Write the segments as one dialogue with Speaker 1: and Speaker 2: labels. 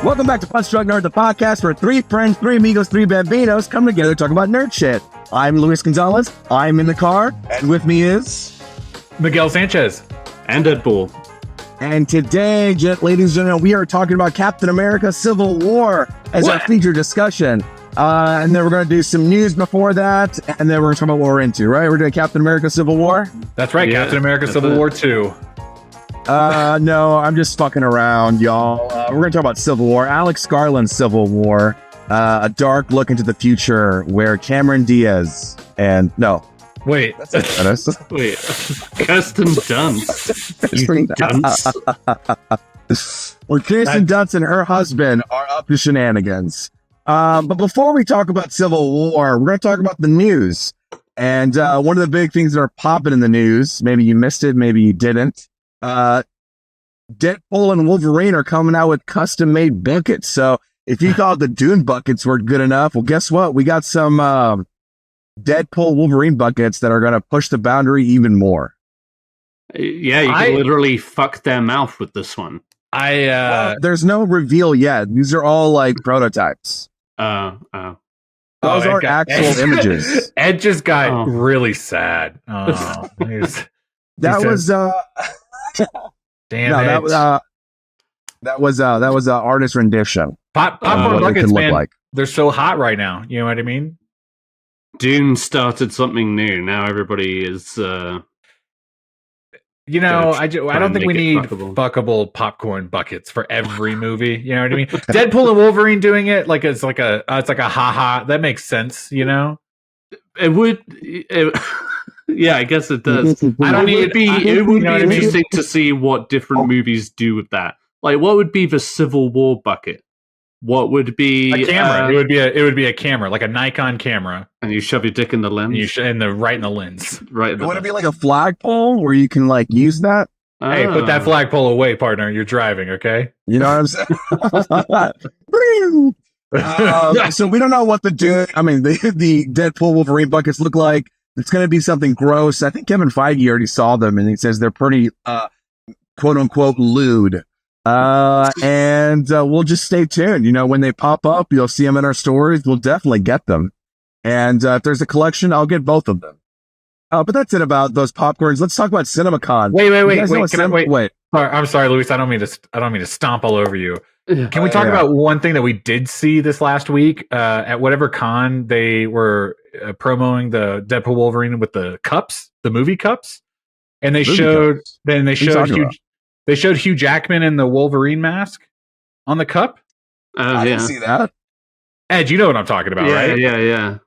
Speaker 1: Welcome back to Punch Drunk Nerd, the podcast where three friends, three amigos, three bambinos come together to talk about nerd shit. I'm Luis Gonzalez. I'm in the car, and with me is
Speaker 2: Miguel Sanchez
Speaker 3: and Deadpool.
Speaker 1: And today, ladies and gentlemen, we are talking about Captain America: Civil War as our feature discussion. And then we're going to do some news before that, and then we're going to talk about what we're into, right? We're doing Captain America: Civil War?
Speaker 2: That's right, yeah, Captain America: Civil War 2.
Speaker 1: No, I'm just fucking around, y'all. We're going to talk about Civil War. Alex Garland's Civil War. A dark look into the future where Cameron Diaz and... No.
Speaker 2: Wait.
Speaker 3: Wait. Kirsten Dunst. You dunce.
Speaker 1: Where Kirsten Dunst and her husband are up to shenanigans. But before we talk about Civil War, we're going to talk about the news. And one of the big things that are popping in the news, maybe you missed it, maybe you didn't. Deadpool and Wolverine are coming out with custom-made buckets. So if you thought the Dune buckets were good enough, well, guess what? We got some Deadpool Wolverine buckets that are going to push the boundary even more.
Speaker 3: Yeah, you can literally fuck their mouth with this one.
Speaker 1: Well, there's no reveal yet. These are all like prototypes. Those aren't actual images.
Speaker 2: Ed just got really sad.
Speaker 1: That was artist rendition.
Speaker 2: Popcorn buckets, man, they're so hot right now. You know what I mean?
Speaker 3: Dune started something new. Now everybody is.
Speaker 2: I don't think we need fuckable popcorn buckets for every movie. You know what I mean? Deadpool and Wolverine doing it it's like a haha. That makes sense. You know,
Speaker 3: it would. Yeah, I guess it does. It would be interesting to see what different movies do with that. Like, what would be the Civil War bucket? What would be
Speaker 2: a camera? It would be a camera, like a Nikon camera,
Speaker 3: and you shove your dick in the lens.
Speaker 2: And right in the lens.
Speaker 3: Right.
Speaker 1: Would it be like a flagpole where you can like use that?
Speaker 2: Hey, put that flagpole away, partner. You're driving, okay?
Speaker 1: You know what I'm saying? So we don't know what the Deadpool Wolverine buckets look like. It's going to be something gross. I think Kevin Feige already saw them, and he says they're pretty, quote unquote, lewd. And we'll just stay tuned. You know, when they pop up, you'll see them in our stories. We'll definitely get them. And if there's a collection, I'll get both of them. But that's it about those popcorns. Let's talk about CinemaCon.
Speaker 2: Wait. I'm sorry, Luis. I don't mean to stomp all over you. Can we talk about one thing that we did see this last week at whatever con they were promoting the Deadpool Wolverine with the cups, the movie cups, and they showed Hugh Jackman in the Wolverine mask on the cup.
Speaker 1: I didn't see that.
Speaker 2: Ed, you know what I'm talking about, right?
Speaker 3: Yeah.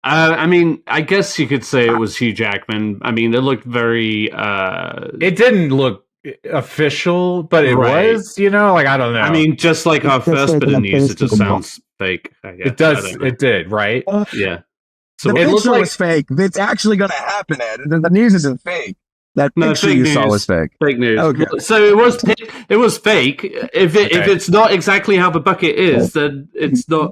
Speaker 3: I mean, I guess you could say it was Hugh Jackman. I mean, it looked very.
Speaker 2: It didn't look official, but it was, I don't know.
Speaker 3: I mean, just like our first bit of news, it just sounds fake. I guess.
Speaker 2: It does. It did, right?
Speaker 1: Yeah. So the picture was fake. It's actually going to happen, Ed. The news isn't fake. That picture you saw was fake.
Speaker 3: Fake news.
Speaker 1: Okay.
Speaker 3: So it was fake. If it's not exactly how the bucket is, then it's not.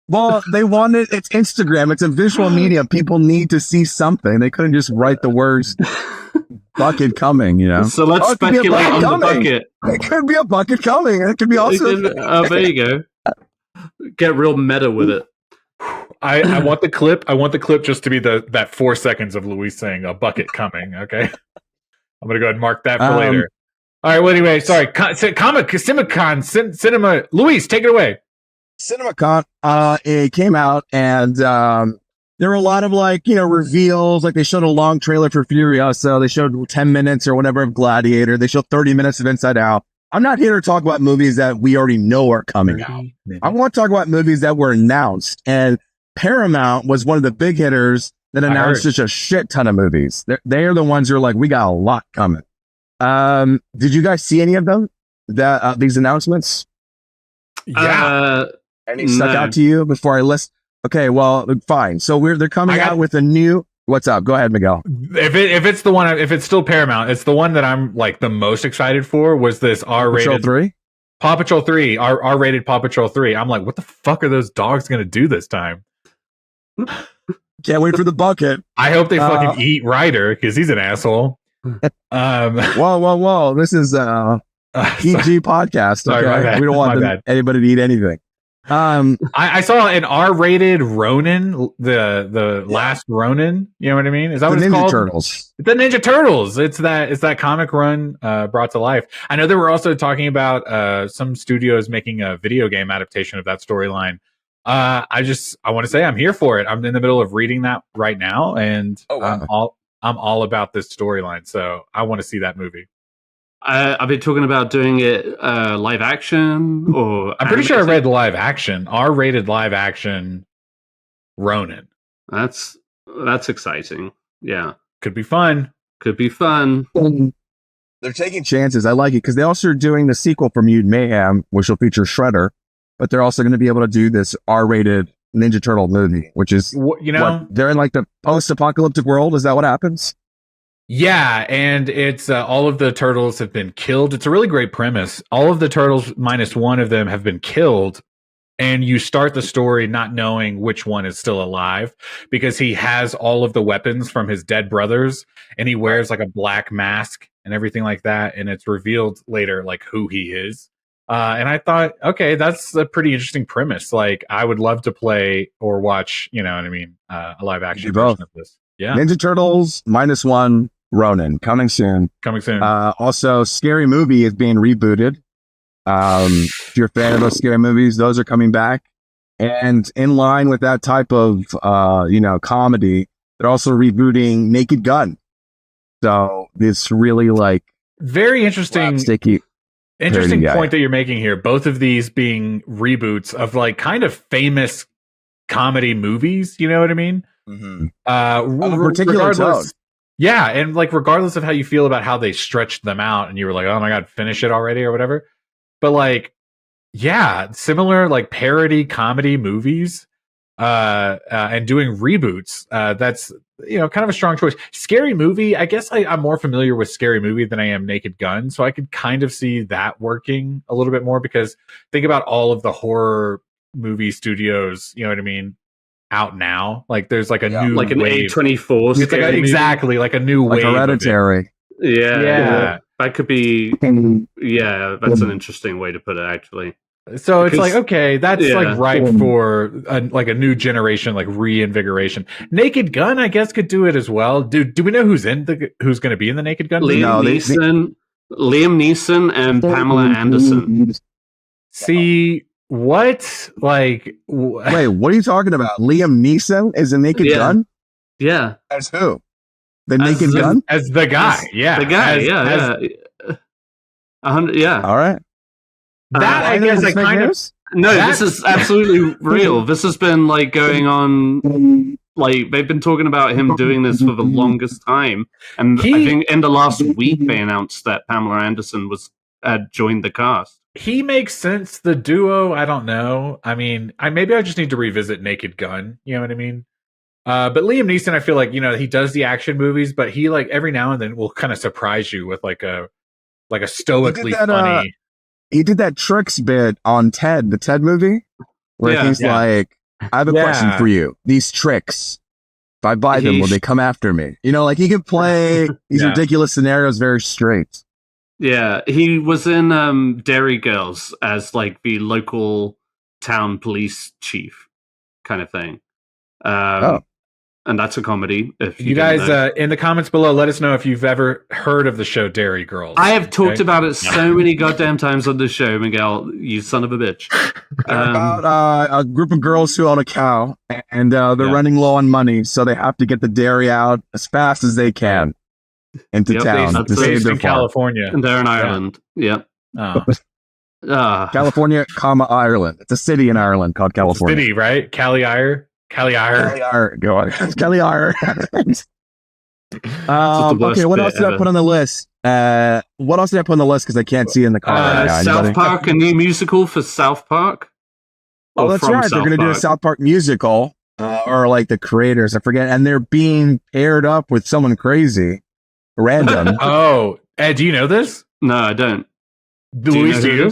Speaker 1: Well, they wanted it's Instagram. It's a visual medium. People need to see something. They couldn't just write the words bucket coming, you know.
Speaker 3: So let's speculate on the bucket.
Speaker 1: It could be a bucket coming. It could be also.
Speaker 3: There you go. Get real meta with it.
Speaker 2: I want the clip. I want the clip just to be that 4 seconds of Luis saying a bucket coming. Okay, I'm gonna go ahead and mark that for later. All right. Well, anyway, sorry. CinemaCon, cinema. Luis, take it away.
Speaker 1: CinemaCon, it came out, and there were a lot of reveals. Like they showed a long trailer for Furiosa. They showed 10 minutes or whatever of Gladiator. They showed 30 minutes of Inside Out. I'm not here to talk about movies that we already know are coming out. I want to talk about movies that were announced, and Paramount was one of the big hitters that announced just a shit ton of movies. They are the ones who are like, we got a lot coming. Did you guys see any of them? These announcements?
Speaker 2: Yeah.
Speaker 1: Any stuck out to you before I list? Okay, well, fine. So they're coming out with a new. What's up? Go ahead, Miguel.
Speaker 2: If it's the one, if it's still Paramount, it's the one that I'm like the most excited for. Was this R-rated Paw Patrol 3? R-rated Paw Patrol 3. I'm like, what the fuck are those dogs gonna do this time?
Speaker 1: Can't wait for the bucket.
Speaker 2: I hope they fucking eat Ryder because he's an asshole.
Speaker 1: Whoa! This is PG podcast.
Speaker 2: Sorry,
Speaker 1: Okay,
Speaker 2: my bad.
Speaker 1: we don't want anybody to eat anything.
Speaker 2: I saw an R-rated Ronin, the last Ronin. You know what I mean? Is that what it's
Speaker 1: Ninja
Speaker 2: called?
Speaker 1: Turtles.
Speaker 2: The Ninja Turtles. It's that comic run brought to life. I know they were also talking about some studios making a video game adaptation of that storyline. I want to say I'm here for it. I'm in the middle of reading that right now, and I'm all about this storyline. So I want to see that movie.
Speaker 3: I've been talking about doing it live action, or
Speaker 2: I'm pretty sure I read live action, R-rated live action Ronin.
Speaker 3: That's exciting. Yeah,
Speaker 2: could be fun.
Speaker 3: Could be fun.
Speaker 1: They're taking chances. I like it because they also are doing the sequel for Mutant Mayhem, which will feature Shredder, but they're also going to be able to do this R-rated Ninja Turtle movie, which is they're in like the post-apocalyptic world. Is that what happens?
Speaker 2: Yeah, and it's all of the turtles have been killed. It's a really great premise. All of the turtles, minus one of them, have been killed. And you start the story not knowing which one is still alive because he has all of the weapons from his dead brothers and he wears like a black mask and everything like that. And it's revealed later like who he is. And I thought, okay, that's a pretty interesting premise. Like I would love to play or watch, you know what I mean? A live action version of this. Yeah.
Speaker 1: Ninja Turtles -1 Ronin coming soon. Also, Scary Movie is being rebooted. If you're a fan of those scary movies, those are coming back. And in line with that type of comedy, they're also rebooting Naked Gun. So it's really like
Speaker 2: very interesting.
Speaker 1: Sticky.
Speaker 2: Interesting point that you're making here. Both of these being reboots of like kind of famous comedy movies. You know what I mean?
Speaker 1: Mm-hmm. Particular tone.
Speaker 2: Yeah, and like regardless of how you feel about how they stretched them out, and you were like, "Oh my god, finish it already" or whatever. But like, yeah, similar like parody comedy movies, and doing reboots. That's kind of a strong choice. Scary Movie. I guess I'm more familiar with Scary Movie than I am Naked Gun, so I could kind of see that working a little bit more because think about all of the horror movie studios. You know what I mean? Out now, like there's like a new
Speaker 3: like an
Speaker 2: wave.
Speaker 3: A24.
Speaker 2: It's like exactly like a new
Speaker 1: like
Speaker 2: wave.
Speaker 1: Hereditary.
Speaker 3: Yeah, that could be. Yeah, that's an interesting way to put it, actually.
Speaker 2: So it's like, okay, that's like ripe for a new generation, like reinvigoration. Naked Gun, I guess, could do it as well. Do we know who's going to be in the Naked Gun?
Speaker 3: Liam Neeson and Pamela Anderson.
Speaker 2: See. What? Like,
Speaker 1: wait, what are you talking about? Liam Neeson is a Naked Gun?
Speaker 3: Yeah.
Speaker 1: As who? The Naked Gun?
Speaker 2: As the guy. Yeah.
Speaker 3: The guy. Yeah.
Speaker 1: All right.
Speaker 2: That I guess I kind of.
Speaker 3: No, this is absolutely real. This has been like going on. Like they've been talking about him doing this for the longest time, and I think in the last week they announced that Pamela Anderson had joined the cast.
Speaker 2: He makes sense. The duo, I don't know. I mean, maybe I just need to revisit Naked Gun. You know what I mean? But Liam Neeson, I feel like he does the action movies, but he like every now and then will kind of surprise you with like a stoically funny.
Speaker 1: He did that Tricks bit on Ted, the Ted movie, where he's like, "I have a question for you. These tricks, if I buy them, will they come after me?" Like he can play these ridiculous scenarios very straight.
Speaker 3: Yeah, he was in Dairy Girls as like the local town police chief kind of thing. And that's a comedy. If you
Speaker 2: guys in the comments below, let us know if you've ever heard of the show Dairy Girls.
Speaker 3: I have talked about it so many goddamn times on the show, Miguel. You son of a bitch.
Speaker 1: About a group of girls who own a cow, and they're running low on money, so they have to get the dairy out as fast as they can into town to save their
Speaker 2: California.
Speaker 3: And they're in Ireland. Yep.
Speaker 1: California, Ireland. It's a city in Ireland called California.
Speaker 2: City, right? Caliire.
Speaker 1: Go on. Caliire. Okay, what else did I put on the list? Because I can't see in the car right now.
Speaker 3: South Park, a new musical for South Park.
Speaker 1: Oh, that's right. They're going to do a South Park musical, or like the creators, I forget, and they're being paired up with someone crazy, random.
Speaker 2: Oh, Ed, do you know this?
Speaker 3: No, I don't.
Speaker 2: Louise, do you?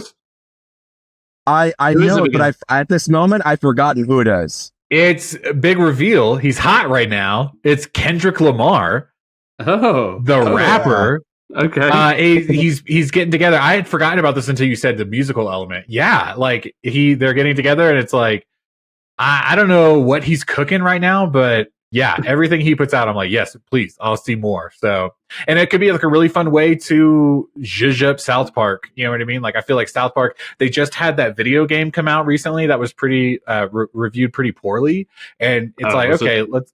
Speaker 1: I know it, but at this moment I've forgotten who it is.
Speaker 2: It's a big reveal. He's hot right now. It's Kendrick Lamar.
Speaker 3: Oh,
Speaker 2: the rapper.
Speaker 3: Okay.
Speaker 2: He's getting together. I had forgotten about this until you said the musical element. Yeah, like they're getting together, and it's like I don't know what he's cooking right now, but yeah, everything he puts out, I'm like, yes, please, I'll see more. So, and it could be like a really fun way to zhuzh up South Park. You know what I mean? Like, I feel like South Park, they just had that video game come out recently that was pretty reviewed pretty poorly, and it's like, okay, let's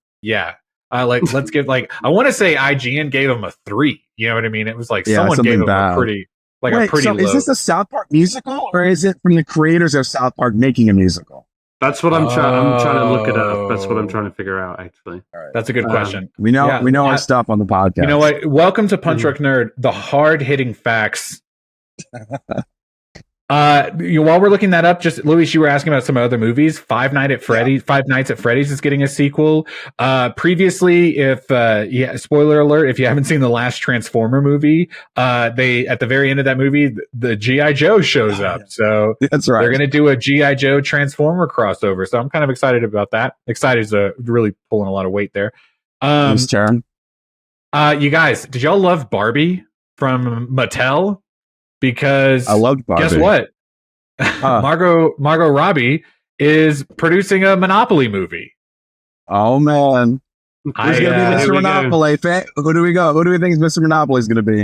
Speaker 2: give like I want to say IGN gave him a 3. You know what I mean? It was like someone gave him a pretty low.
Speaker 1: Is this a South Park musical, or is it from the creators of South Park making a musical?
Speaker 3: That's what I'm trying to look it up. That's what I'm trying to figure out, actually.
Speaker 1: Right.
Speaker 2: That's a good question.
Speaker 1: We know our stuff on the podcast.
Speaker 2: You know what? Welcome to Punch Drunk Nerd, the hard-hitting facts. While we're looking that up, just Luis, you were asking about some other movies. Five Nights at Freddy's is getting a sequel. Previously, spoiler alert, if you haven't seen the last Transformer movie, they at the very end of that movie, the G.I. Joe shows up. So
Speaker 1: that's right.
Speaker 2: They're going to do a G.I. Joe Transformer crossover. So I'm kind of excited about that. Excited is really pulling a lot of weight there.
Speaker 1: Whose turn?
Speaker 2: You guys, did y'all love Barbie from Mattel? Because
Speaker 1: I loved Barbie.
Speaker 2: Guess what? Margot Robbie is producing a Monopoly movie.
Speaker 1: Oh man, who's going to be Mr. Monopoly? Who do we go? Who do we think Mr. Monopoly is going to be?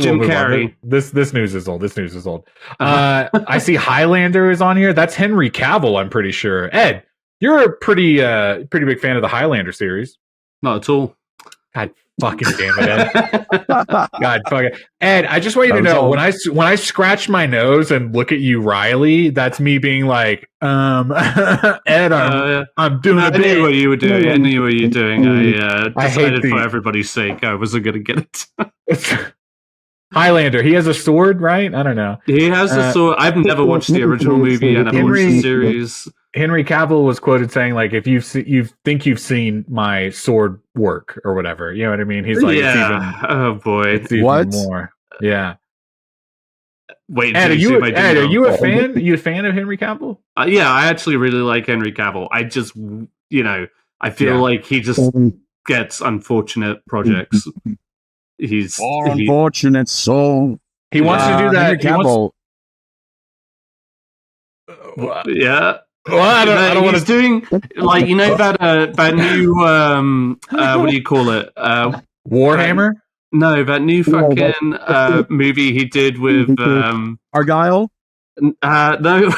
Speaker 3: Jim Carrey.
Speaker 2: This news is old. I see Highlander is on here. That's Henry Cavill. I'm pretty sure. Ed, you're a pretty big fan of the Highlander series.
Speaker 3: Not at all.
Speaker 2: God fucking damn it, Ed. God fuck it. Ed, I just want you to know when I scratch my nose and look at you, Riley, that's me being like, Ed, I'm doing a bit.
Speaker 3: I knew what you were doing. I knew what you were doing. I decided for everybody's sake I wasn't going to get it.
Speaker 2: Highlander, he has a sword, right? I don't know.
Speaker 3: He has a sword. I've never watched the original movie, and I've watched the series.
Speaker 2: Henry Cavill was quoted saying, like, if you think you've seen my sword work or whatever, you know what I mean? He's like,
Speaker 3: oh boy,
Speaker 2: it's even more. Yeah.
Speaker 3: Wait,
Speaker 2: Ed, are you a fan? Are you a fan of Henry Cavill?
Speaker 3: Yeah, I actually really like Henry Cavill. I just, I feel like he just gets unfortunate projects. He's
Speaker 1: unfortunate soul.
Speaker 2: He wants to do that.
Speaker 1: Henry Cavill.
Speaker 3: Yeah.
Speaker 2: Well, I don't want to
Speaker 3: doing that new what do you call it?
Speaker 2: Warhammer?
Speaker 3: No, that new fucking movie he did with
Speaker 1: Argyle?
Speaker 3: No.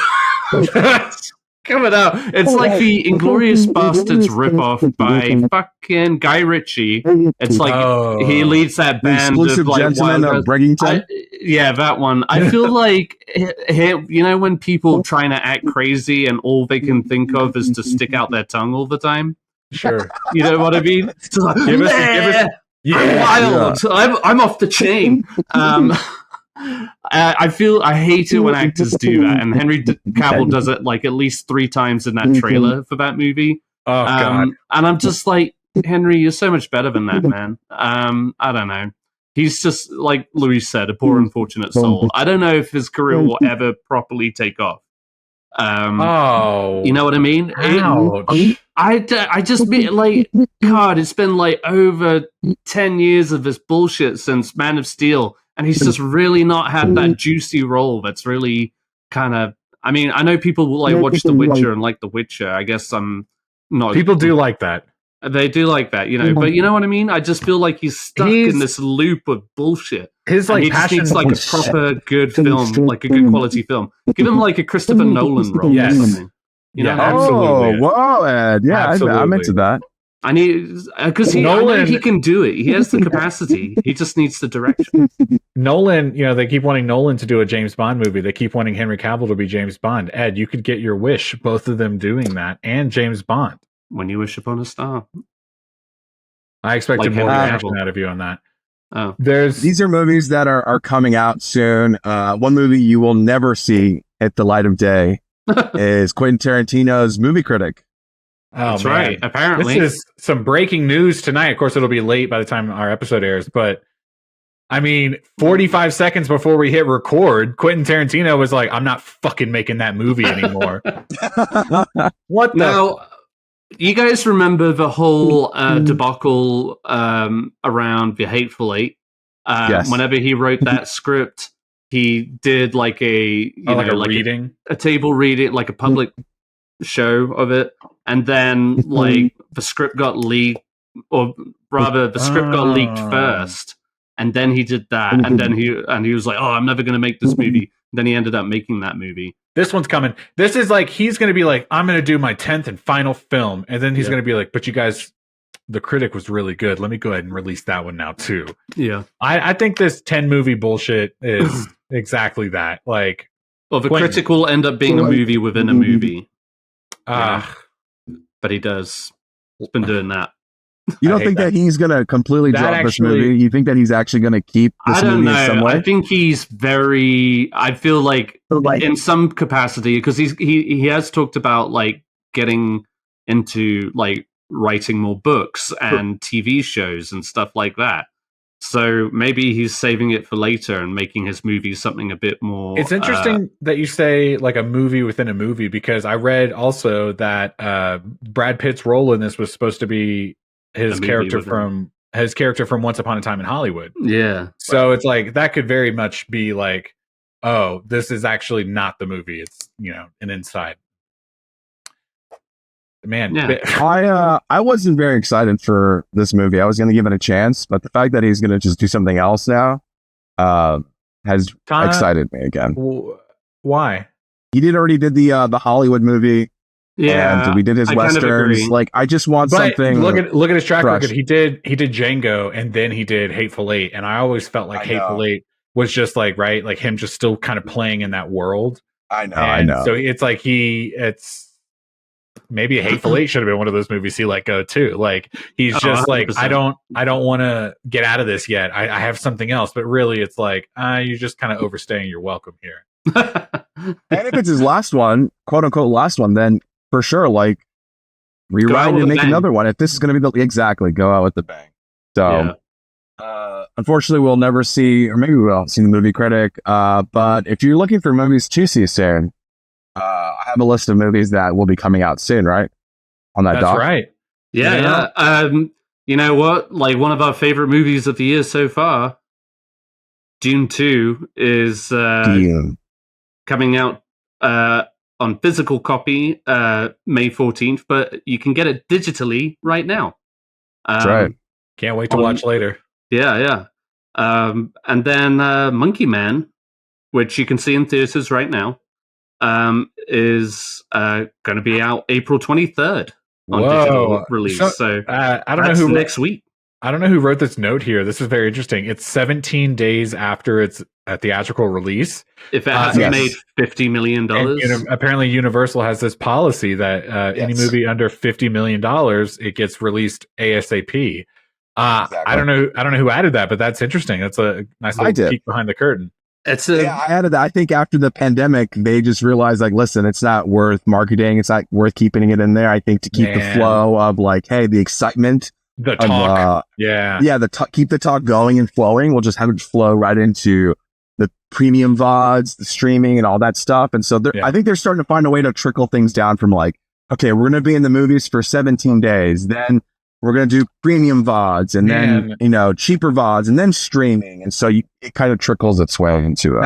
Speaker 3: Coming out. It's like the Inglourious Bastards ripoff by fucking Guy Ritchie. It's like he leads that band
Speaker 1: of like Gentlemen of Breggington.
Speaker 3: Yeah, that one. I feel like when people trying to act crazy and all they can think of is to stick out their tongue all the time.
Speaker 2: Sure.
Speaker 3: You know what I mean? It's like,
Speaker 2: give us
Speaker 3: I'm wild. Yeah. I'm off the chain. I hate it when actors do that, and Henry Cavill does it like at least 3 times in that trailer for that movie.
Speaker 2: Oh god!
Speaker 3: And I'm just like, Henry, you're so much better than that, man. I don't know. He's just like Louis said, a poor unfortunate soul. I don't know if his career will ever properly take off. You know what I mean? I just mean like, God, it's been like over 10 years of this bullshit since Man of Steel. And he's just really not had that juicy role that's really kind of... I mean, I know people will like watch The Witcher and like The Witcher. I guess I'm not...
Speaker 2: People do like that.
Speaker 3: They do like that, But you know what I mean? I just feel like he's stuck in this loop of bullshit.
Speaker 2: His like
Speaker 3: passion... He just needs like a proper good film, like a good quality film. Give him like a Christopher Nolan role or something.
Speaker 2: Absolutely.
Speaker 1: Wow, Ed. Yeah, I'm into that.
Speaker 3: I need because I know he can do it. He has the capacity. He just needs the direction.
Speaker 2: Nolan, they keep wanting Nolan to do a James Bond movie. They keep wanting Henry Cavill to be James Bond. Ed, you could get your wish, both of them doing that, and James Bond.
Speaker 3: When you wish upon a star.
Speaker 2: I expected more reaction out of you on that.
Speaker 3: Oh,
Speaker 1: these are movies that are coming out soon. One movie you will never see at the light of day is Quentin Tarantino's Movie Critic.
Speaker 2: Oh,
Speaker 3: that's right. Apparently,
Speaker 2: this is some breaking news tonight. Of course, it'll be late by the time our episode airs. But I mean, 45 seconds before we hit record, Quentin Tarantino was like, "I'm not fucking making that movie anymore." What the?
Speaker 3: Now, you guys remember the whole debacle around The Hateful Eight? Whenever he wrote that script, he did like a
Speaker 2: reading,
Speaker 3: a table reading, like a public show of it, and then like the script got leaked, or rather, the script got leaked first, and then he did that, and then he was like, "Oh, I'm never going to make this movie." And then he ended up making that movie.
Speaker 2: This one's coming. This is like he's going to be like, "I'm going to do my 10th and final film," and then he's going to be like, "But you guys, the Critic was really good. Let me go ahead and release that one now too."
Speaker 3: Yeah,
Speaker 2: I think this 10 movie bullshit is exactly that. Like,
Speaker 3: well, the Critic will end up being a movie within a movie. But he does. He's been doing that.
Speaker 1: You don't think that he's going to completely drop this movie? You think that he's actually going to keep this movie in some way?
Speaker 3: I think he's I feel like in some capacity, because he has talked about like getting into like writing more books and TV shows and stuff like that. So maybe he's saving it for later and making his movies something a bit more.
Speaker 2: It's interesting that you say like a movie within a movie, because I read also that Brad Pitt's role in this was supposed to be his character from Once Upon a Time in Hollywood.
Speaker 3: Yeah.
Speaker 2: So it's like that could very much be like, oh, this is actually not the movie. It's, an inside. Man,
Speaker 1: I wasn't very excited for this movie. I was going to give it a chance, but the fact that he's going to just do something else now has excited me again.
Speaker 2: Why?
Speaker 1: He already did the Hollywood movie. Yeah, and we did his westerns. Like, I just want something.
Speaker 2: Look at his track record. He did Django, and then he did Hateful Eight, and I always felt like Hateful Eight was just like like him just still kind of playing in that world.
Speaker 1: I know.
Speaker 2: So it's like maybe a Hateful Eight should have been one of those movies he let go too. Like he's just 100%. Like, I don't want to get out of this yet. I have something else, but really it's like, you're just kind of overstaying your welcome here.
Speaker 1: And if it's his last one, quote unquote last one, then for sure, like rewrite and make another one. If this is going to be exactly go out with the bang. So unfortunately we'll never see, or maybe we will see the movie Critic. But if you're looking for movies to see soon, I have a list of movies that will be coming out soon, right? On that doc.
Speaker 2: That's right.
Speaker 3: Yeah. You know what? Like one of our favorite movies of the year so far, Dune 2 is coming out on physical copy May 14th, but you can get it digitally right now.
Speaker 1: That's right.
Speaker 2: Can't wait to watch later.
Speaker 3: Yeah. And then Monkey Man, which you can see in theaters right now, is going to be out April 23rd on digital release. So
Speaker 2: I don't know who
Speaker 3: next week.
Speaker 2: I don't know who wrote this note here. This is very interesting. It's 17 days after its theatrical release.
Speaker 3: If it hasn't made $50 million.
Speaker 2: Apparently Universal has this policy that any movie under $50 million, it gets released ASAP. Exactly. I don't know who added that, but that's interesting. That's a nice little peek behind the curtain.
Speaker 1: I added that. I think after the pandemic, they just realized, like, listen, it's not worth marketing. It's not worth keeping it in there. I think to keep the flow of like, hey, the excitement.
Speaker 2: The talk.
Speaker 1: Keep the talk going and flowing. We'll just have it flow right into the premium VODs, the streaming and all that stuff. And so I think they're starting to find a way to trickle things down from like, okay, we're going to be in the movies for 17 days. Then we're going to do premium VODs and then, cheaper VODs and then streaming. And so it kind of trickles its way into it.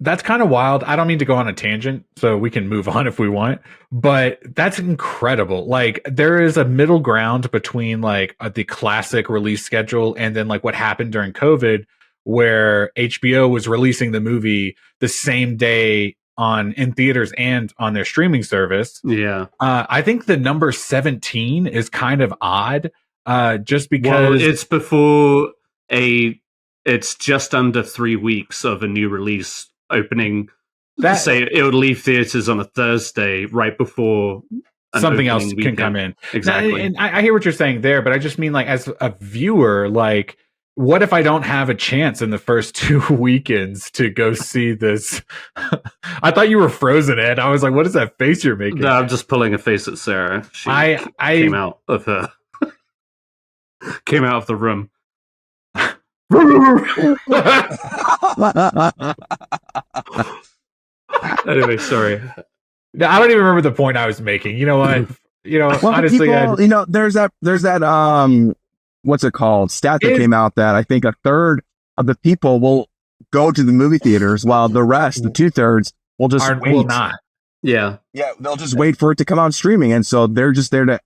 Speaker 2: That's kind of wild. I don't mean to go on a tangent, so we can move on if we want, but that's incredible. Like there is a middle ground between like the classic release schedule and then like what happened during COVID, where HBO was releasing the movie the same day in theaters and on their streaming service.
Speaker 3: Yeah.
Speaker 2: I think the number 17 is kind of odd, just because
Speaker 3: it's it's just under 3 weeks of a new release opening. Say it would leave theaters on a Thursday right before
Speaker 2: something else can come in.
Speaker 3: Exactly.
Speaker 2: And I hear what you're saying there, but I just mean like as a viewer, like what if I don't have a chance in the first 2 weekends to go see this? I thought you were frozen, Ed. I was like, what is that face you're making?
Speaker 3: No, I'm just pulling a face at Sarah. She came out of the room. Anyway, sorry.
Speaker 2: I don't even remember the point I was making. You know what? Honestly,
Speaker 1: there's that what's it called? Stat that came out that I think a third of the people will go to the movie theaters, while the rest, the 2/3, will just wait.
Speaker 2: Will not.
Speaker 3: Yeah,
Speaker 1: they'll just wait for it to come out streaming, and so they're just there to.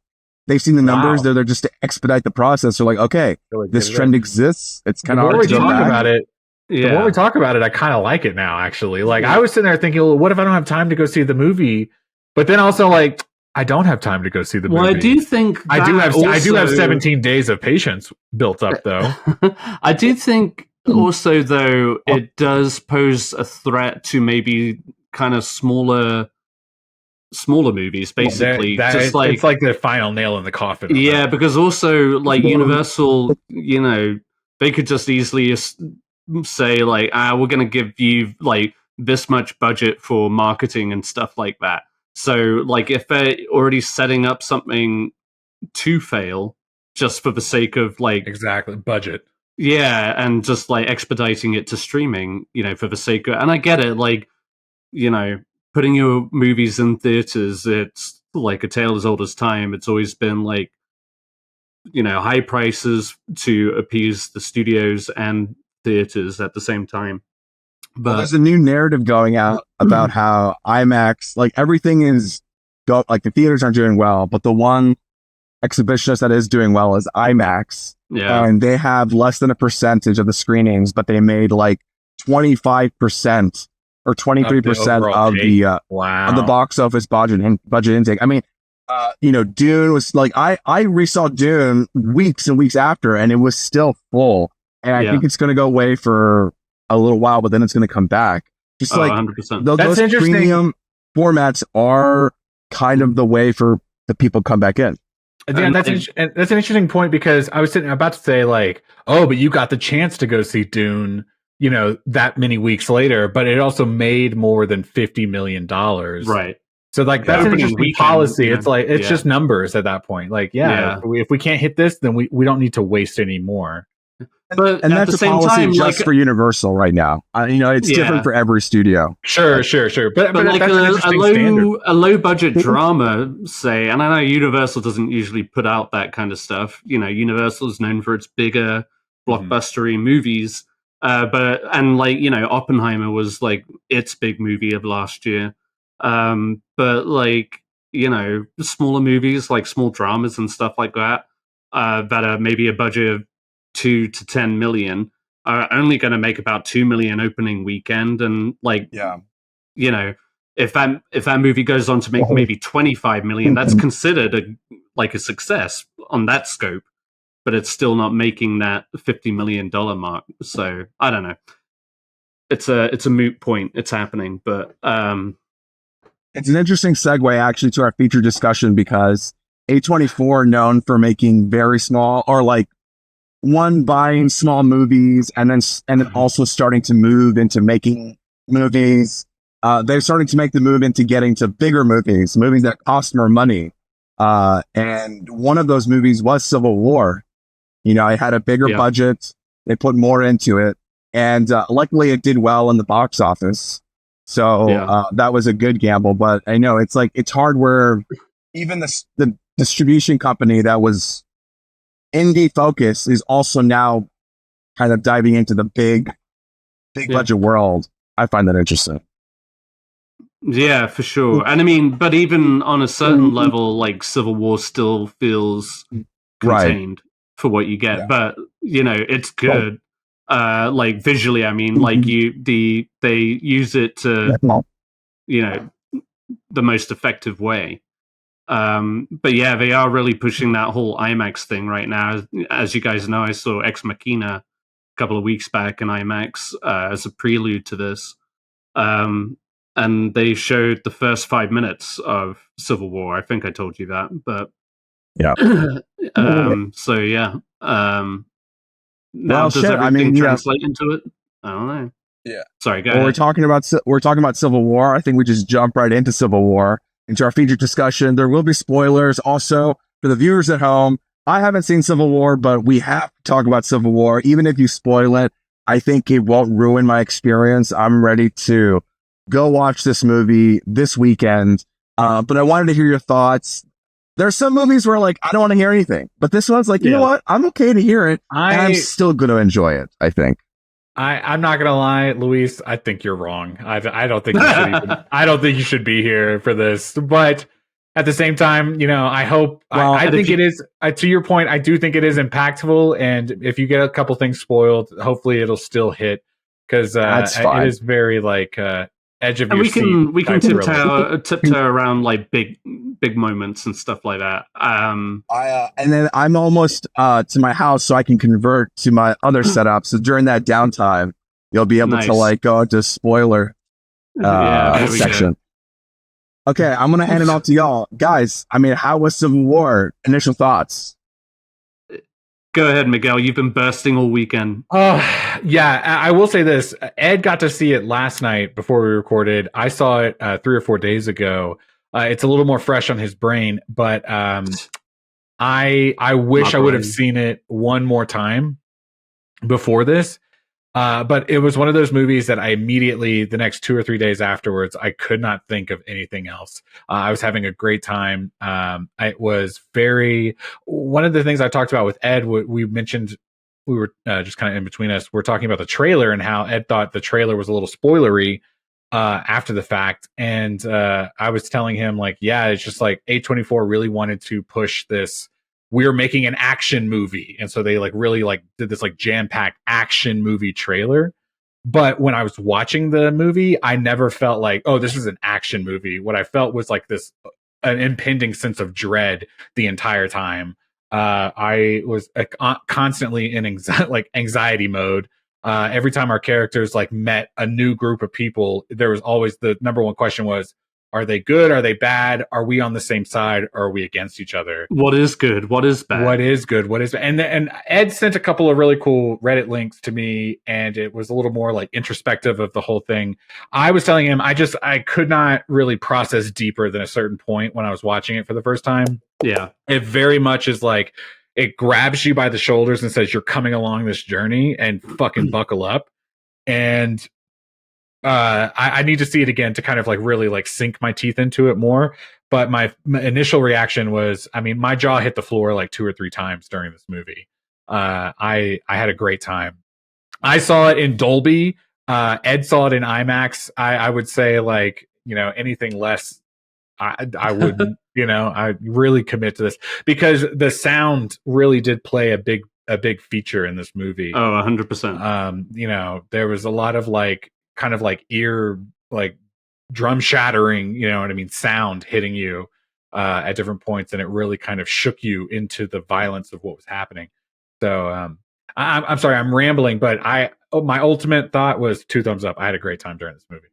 Speaker 1: They've seen the numbers.
Speaker 2: Wow.
Speaker 1: They're there just to expedite the process. They're like, okay, this trend exists. It's kind of
Speaker 2: hard to talk about it.
Speaker 3: Yeah.
Speaker 2: The more we talk about it, I kind of like it now. Actually, like I was sitting there thinking, well, what if I don't have time to go see the movie? But then also, like, I don't have time to go see the movie.
Speaker 3: Well, I do think
Speaker 2: I do have 17 days of patience built up, though.
Speaker 3: I do think also, though, it does pose a threat to maybe kind of smaller movies, basically.
Speaker 2: It's like the final nail in the coffin.
Speaker 3: Yeah, because also, like, Universal, you know, they could just easily say, like, we're going to give you, like, this much budget for marketing and stuff like that. So, like, if they're already setting up something to fail just for the sake of, like...
Speaker 2: Exactly, budget.
Speaker 3: Yeah, and just, like, expediting it to streaming, you know, for the sake of... And I get it, like, you know, putting your movies in theaters, it's, like, a tale as old as time. It's always been, like, you know, high prices to appease the studios and theaters at the same time. But
Speaker 1: there's a new narrative going out about how IMAX, like, everything is like, the theaters aren't doing well, but the one exhibitionist that is doing well is IMAX.
Speaker 3: Yeah.
Speaker 1: And they have less than a percentage of the screenings, but they made like 25% or 23% of the box office budget intake. I mean, you know, Dune was like, I resaw Dune weeks and weeks after, and it was still full. And I think it's going to go away for a little while, but then it's going to come back. Just like
Speaker 3: 100%.
Speaker 1: Those premium formats are kind of the way for the people come back in.
Speaker 2: Yeah, that's an interesting point, because I was about to say, like, oh, but you got the chance to go see Dune, you know, that many weeks later, but it also made more than $50 million.
Speaker 3: Right.
Speaker 2: So, like, that's an interesting policy.
Speaker 3: Yeah.
Speaker 2: It's like, it's just numbers at that point. Like, if we can't hit this, then we don't need to waste any more.
Speaker 3: But
Speaker 1: and that's a policy
Speaker 3: time,
Speaker 1: just for Universal right now. You know, it's different for every studio.
Speaker 2: Sure. But
Speaker 3: like
Speaker 2: that's an interesting
Speaker 3: a low budget drama, say, and I know Universal doesn't usually put out that kind of stuff. You know, Universal is known for its bigger blockbustery movies. And like, you know, Oppenheimer was like its big movie of last year. But like, you know, smaller movies, like small dramas and stuff like that, that are maybe a budget of 2 to 10 million, are only going to make about 2 million opening weekend. And like, you know, if that movie goes on to make maybe 25 million, that's considered a success on that scope, but it's still not making that $50 million mark. So I don't know. It's a moot point. It's happening, but
Speaker 1: it's an interesting segue actually to our feature discussion, because A24, known for making very small, or like buying small movies and then also starting to move into making movies. They're starting to make the move into getting to bigger movies that cost more money. And one of those movies was Civil War. You know, it had a bigger budget. They put more into it. And luckily it did well in the box office. So that was a good gamble. But I know it's hard where even the distribution company that was indie focus is also now kind of diving into the big budget world. I find that interesting.
Speaker 3: Yeah, for sure. And I mean, but even on a certain level, like Civil War still feels contained for what you get. But you know, it's good. Like visually, I mean, like they use it to, you know, the most effective way. But yeah, they are really pushing that whole IMAX thing right now. As you guys know, I saw Ex Machina a couple of weeks back in IMAX as a prelude to this. And they showed the first 5 minutes of Civil War. I think I told you that, but so yeah. Now does everything translate into it? I don't know.
Speaker 1: Yeah.
Speaker 3: Sorry, go ahead.
Speaker 1: We're talking about Civil War. I think we just jump right into Civil War, into our feature discussion. There will be spoilers also for the viewers at home. I haven't seen Civil War, but we have to talk about Civil War. Even if you spoil it, I think it won't ruin my experience. I'm ready to go watch this movie this weekend. But I wanted to hear your thoughts. There's some movies where like I don't want to hear anything, but this one's like, you know what? I'm okay to hear it, and I'm still going to enjoy it, I think.
Speaker 2: I'm not gonna lie, Luis. I think you're wrong. I don't think you should. I don't think you should be here for this. But at the same time, I hope.
Speaker 1: Well,
Speaker 2: I think it is. To your point, I do think it is impactful. And if you get a couple things spoiled, hopefully it'll still hit because it is very like edge of your seat.
Speaker 3: We can tiptoe around like big moments and stuff like that.
Speaker 1: and then I'm almost to my house, so I can convert to my other setup. So during that downtime, you'll be able to like go into spoiler section. Okay, I'm gonna hand it off to y'all, guys. I mean, how was Civil War? Initial thoughts.
Speaker 3: Go ahead, Miguel. You've been bursting all weekend.
Speaker 2: Oh, yeah. I will say this. Ed got to see it last night before we recorded. I saw it 3 or 4 days ago. It's a little more fresh on his brain, but I wish I would have seen it one more time before this. But it was one of those movies that I immediately, the next 2 or 3 days afterwards, I could not think of anything else. I was having a great time. It was one of the things I talked about with Ed, we mentioned, we were just kind of in between us. We're talking about the trailer and how Ed thought the trailer was a little spoilery after the fact. And I was telling him like, yeah, it's just like A24 really wanted to push this. We're making an action movie. And so they like really like did this like jam-packed action movie trailer. But when I was watching the movie, I never felt like, oh, this is an action movie. What I felt was like an impending sense of dread the entire time. I was constantly in anxiety mode. Every time our characters like met a new group of people, there was always the number one question was, are they good? Are they bad? Are we on the same side? Or are we against each other?
Speaker 3: What is good? What is bad?
Speaker 2: What is good? What is bad? And Ed sent a couple of really cool Reddit links to me, and it was a little more like introspective of the whole thing. I was telling him I could not really process deeper than a certain point when I was watching it for the first time.
Speaker 3: Yeah.
Speaker 2: It very much is like it grabs you by the shoulders and says you're coming along this journey and fucking buckle up. And I need to see it again to kind of like really like sink my teeth into it more. But my initial reaction was, I mean, my jaw hit the floor like 2 or 3 times during this movie. I had a great time. I saw it in Dolby. Ed saw it in IMAX. I would say like, anything less, I wouldn't, I really commit to this because the sound really did play a big feature in this movie.
Speaker 3: Oh, 100%.
Speaker 2: There was a lot of like, kind of like ear, like drum shattering, what I mean, sound hitting you at different points, and it really kind of shook you into the violence of what was happening. So I'm sorry, I'm rambling, but my ultimate thought was 2 thumbs up. I had a great time during this movie.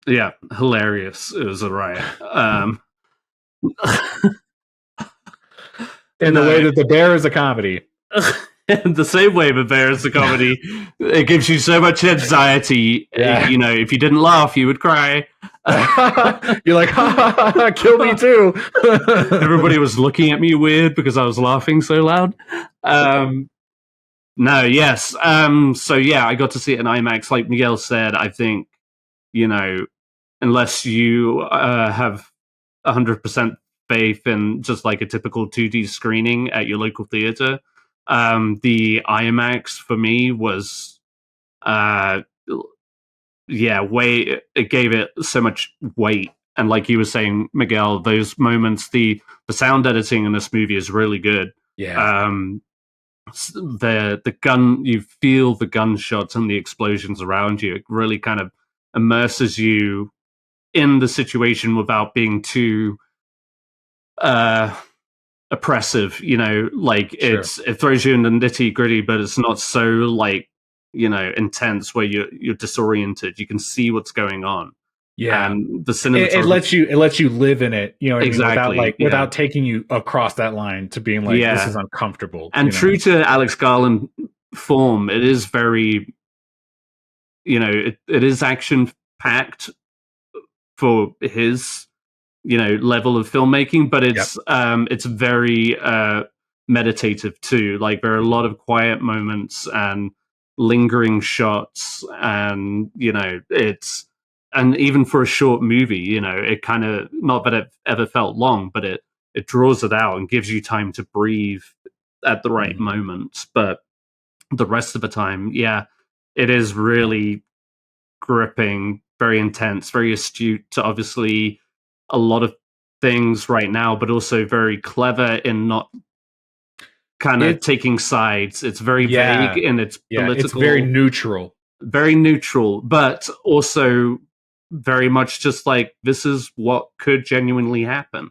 Speaker 3: Yeah, hilarious. It was a riot.
Speaker 2: In the way that The Bear is a comedy.
Speaker 3: In the same way The Bear is a comedy, it gives you so much anxiety.
Speaker 2: Yeah.
Speaker 3: If you didn't laugh, you would cry.
Speaker 2: You're like, ha, ha, ha, kill me too.
Speaker 3: Everybody was looking at me weird because I was laughing so loud. No, yes. So yeah, I got to see it in IMAX. Like Miguel said, I think, unless you have 100% faith in just like a typical 2D screening at your local theater, the IMAX for me was, it gave it so much weight. And like you were saying, Miguel, those moments, the sound editing in this movie is really good.
Speaker 2: Yeah.
Speaker 3: The gun, you feel the gunshots and the explosions around you. It really kind of immerses you in the situation without being too oppressive, like
Speaker 2: Sure.
Speaker 3: it throws you in the nitty gritty, but it's not so like, intense where you're disoriented. You can see what's going on.
Speaker 2: Yeah.
Speaker 3: And the cinematography,
Speaker 2: it lets you live in it,
Speaker 3: exactly,
Speaker 2: without taking you across that line to being like, this is uncomfortable.
Speaker 3: And true to Alex Garland form, it is very, it is action packed for his level of filmmaking, but it's very meditative too. Like there are a lot of quiet moments and lingering shots, and and even for a short movie, it kind of, not that it ever felt long, but it draws it out and gives you time to breathe at the right moments. But the rest of the time, it is really gripping, very intense, very astute to obviously a lot of things right now, but also very clever in not kind of taking sides. It's very vague in its political.
Speaker 2: It's very neutral.
Speaker 3: Very neutral, but also very much just like this is what could genuinely happen.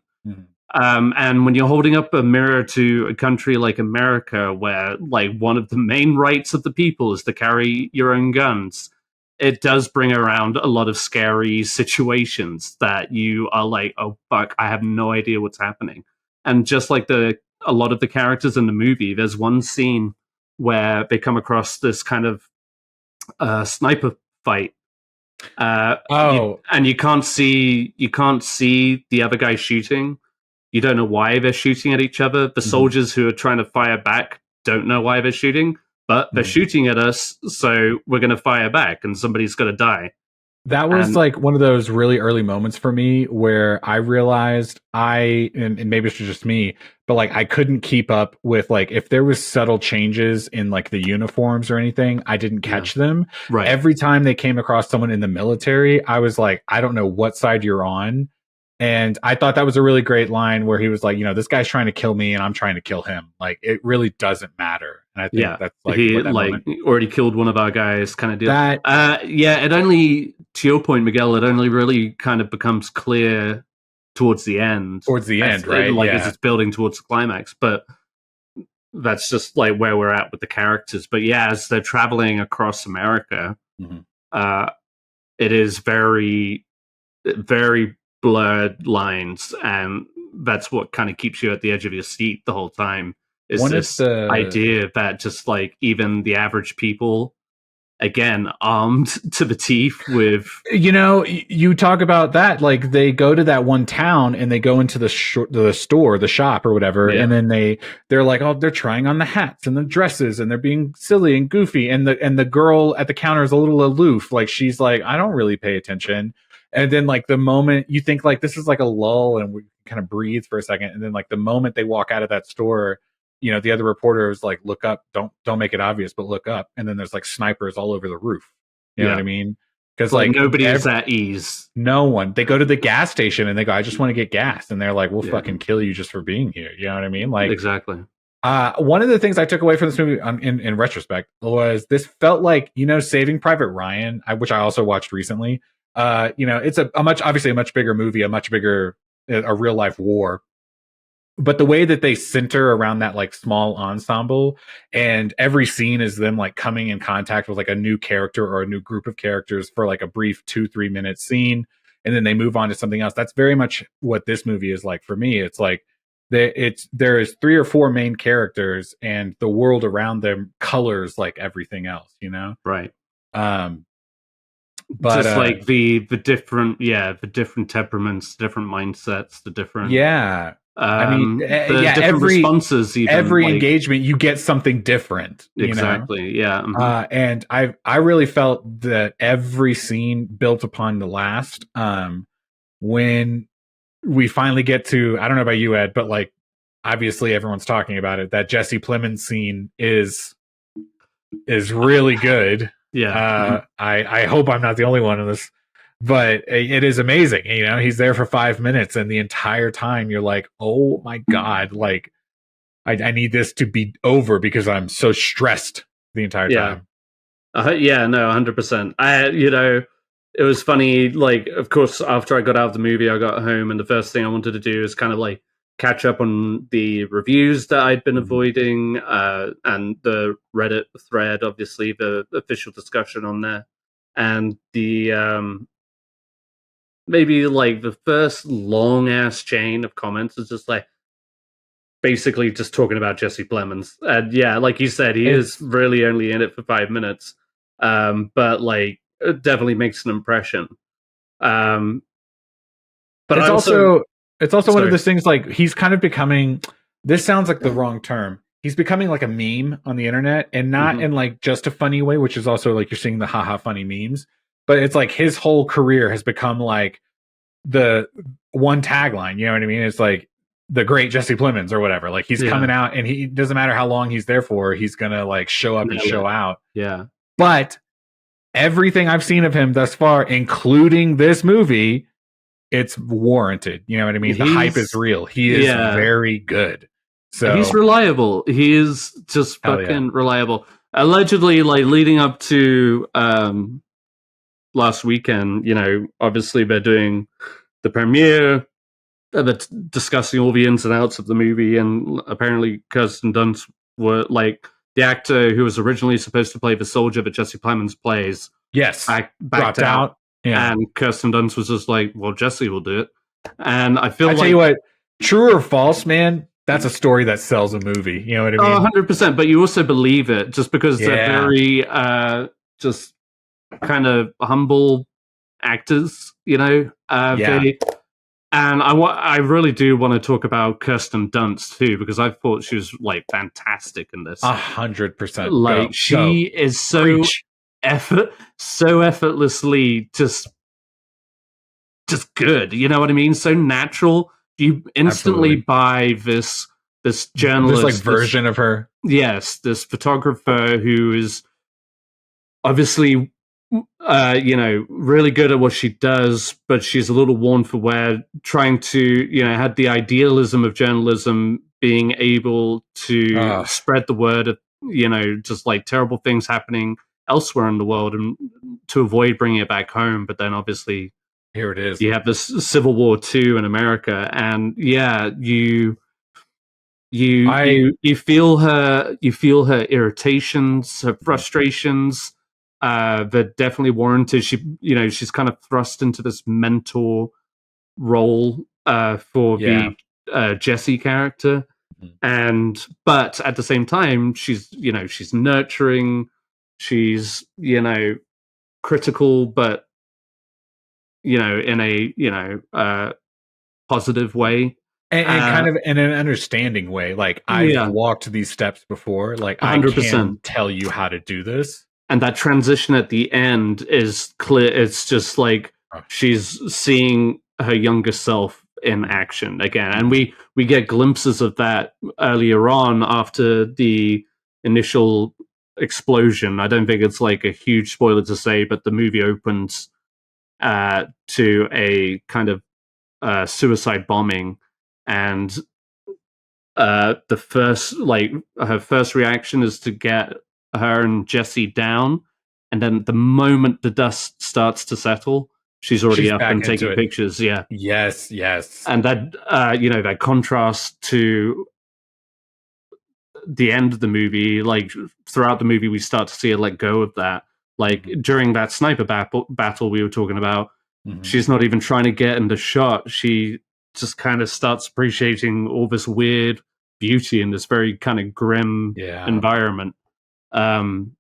Speaker 3: And when you're holding up a mirror to a country like America, where like one of the main rights of the people is to carry your own guns, it does bring around a lot of scary situations that you are like, oh fuck, I have no idea what's happening. And just like a lot of the characters in the movie, there's one scene where they come across this kind of sniper fight. And you can't see the other guy shooting. You don't know why they're shooting at each other. The soldiers who are trying to fire back don't know why they're shooting, but they're shooting at us, so we're going to fire back, and somebody's going to die.
Speaker 2: That was like one of those really early moments for me where I realized and maybe it's just me, but like I couldn't keep up with like if there was subtle changes in like the uniforms or anything, I didn't catch them.
Speaker 3: Right.
Speaker 2: Every time they came across someone in the military, I was like, I don't know what side you're on. And I thought that was a really great line where he was like, this guy's trying to kill me and I'm trying to kill him. Like, it really doesn't matter. And I think that's like,
Speaker 3: he already killed one of our guys kind of deal. It only, to your point, Miguel, it only really kind of becomes clear towards the end.
Speaker 2: Right?
Speaker 3: Like as it's building towards the climax. But that's just like where we're at with the characters. But yeah, as they're traveling across America, it is very, very blurred lines, and that's what kind of keeps you at the edge of your seat the whole time, is this idea that just like even the average people, again, armed to the teeth with
Speaker 2: you talk about that, like they go to that one town and they go into the store, the shop or whatever, and then they're like, oh, they're trying on the hats and the dresses and they're being silly and goofy, and the girl at the counter is a little aloof, like she's like, I don't really pay attention. And then like the moment you think like this is like a lull and we kind of breathe for a second, and then like the moment they walk out of that store, the other reporter is like, look up, don't make it obvious, but look up. And then there's like snipers all over the roof. You know what I mean? Because like
Speaker 3: nobody is at ease.
Speaker 2: No one. They go to the gas station and they go, I just want to get gas. And they're like, we'll fucking kill you just for being here. You know what I mean? Like
Speaker 3: exactly.
Speaker 2: One of the things I took away from this movie in retrospect was this felt like, Saving Private Ryan, which I also watched recently. It's obviously a much bigger movie, a real life war. But the way that they center around that like small ensemble, and every scene is them like coming in contact with like a new character or a new group of characters for like a brief 2-3 minute scene, and then they move on to something else. That's very much what this movie is like for me. It's like there is 3 or 4 main characters, and the world around them colors like everything else,
Speaker 3: Right.
Speaker 2: But
Speaker 3: just like the different temperaments, different mindsets, the different different responses. Even,
Speaker 2: every engagement, you get something different.
Speaker 3: Exactly. Yeah.
Speaker 2: And I really felt that every scene built upon the last. When we finally get to, I don't know about you, Ed, but like obviously everyone's talking about it. That Jesse Plemons scene is really good.
Speaker 3: Yeah.
Speaker 2: I hope I'm not the only one in this, but it is amazing. He's there for 5 minutes, and the entire time you're like, oh my God, like I need this to be over because I'm so stressed the entire time.
Speaker 3: 100%. It was funny. Like, of course, after I got out of the movie, I got home, and the first thing I wanted to do is kind of like catch up on the reviews that I'd been avoiding, and the Reddit thread, obviously the official discussion on there, and the maybe like the first long ass chain of comments is just like basically just talking about Jesse Plemons. And yeah, like you said, he is really only in it for 5 minutes, but like it definitely makes an impression. But
Speaker 2: it's also one of those things, like he's kind of becoming, this sounds like the wrong term, he's becoming like a meme on the internet, and not in like just a funny way, which is also like you're seeing the haha funny memes, but it's like his whole career has become like the one tagline, you know what I mean? It's like the great Jesse Plemons or whatever. Like he's coming out, and he doesn't matter how long he's there for, he's gonna like show up and show out.
Speaker 3: Yeah.
Speaker 2: But everything I've seen of him thus far, including this movie, it's warranted. You know what I mean? The hype is real. He is very good. So
Speaker 3: he's reliable. He is just fucking reliable. Allegedly, like leading up to last weekend, you know, obviously they're doing the premiere, they're discussing all the ins and outs of the movie, and apparently Kirsten Dunst were like the actor who was originally supposed to play the soldier that Jesse Plemons plays.
Speaker 2: Yes,
Speaker 3: backed out. Yeah. And Kirsten Dunst was just like, "Well, Jesse will do it." And I feel
Speaker 2: tell you what, true or false, man, that's a story that sells a movie. You know what I mean?
Speaker 3: 100%. But you also believe it just because they're very just kind of humble actors, you know. And I really do want to talk about Kirsten Dunst too, because I thought she was like fantastic in this.
Speaker 2: 100%.
Speaker 3: Like she is so effortlessly just good. You know what I mean? So natural. You instantly buy this journalist,
Speaker 2: this like version of her.
Speaker 3: Yes, this photographer who is obviously you know, really good at what she does, but she's a little worn for wear, trying to, you know, had the idealism of journalism, being able to spread the word of, you know, just like terrible things happening elsewhere in the world and to avoid bringing it back home. But then obviously
Speaker 2: here it is.
Speaker 3: You have this Civil War II in America, and you feel her irritations, her frustrations. They're definitely warranted. She's kind of thrust into this mentor role for the Jessie character, but at the same time, she's nurturing, she's critical, but in a positive way.
Speaker 2: And kind of in an understanding way. Like, I've walked these steps before. Like, 100%. I can tell you how to do this.
Speaker 3: And that transition at the end is clear. It's just like she's seeing her younger self in action again. And we get glimpses of that earlier on after the initial explosion. I don't think it's like a huge spoiler to say, but the movie opens to a kind of suicide bombing. And her first reaction is to get her and Jessie down, and then the moment the dust starts to settle, she's already up and taking pictures.
Speaker 2: Yes
Speaker 3: And that that contrast to the end of the movie. Like, throughout the movie we start to see her let go of that. Like, during that sniper battle we were talking about, she's not even trying to get in the shot. She just kind of starts appreciating all this weird beauty in this very kind of grim environment. And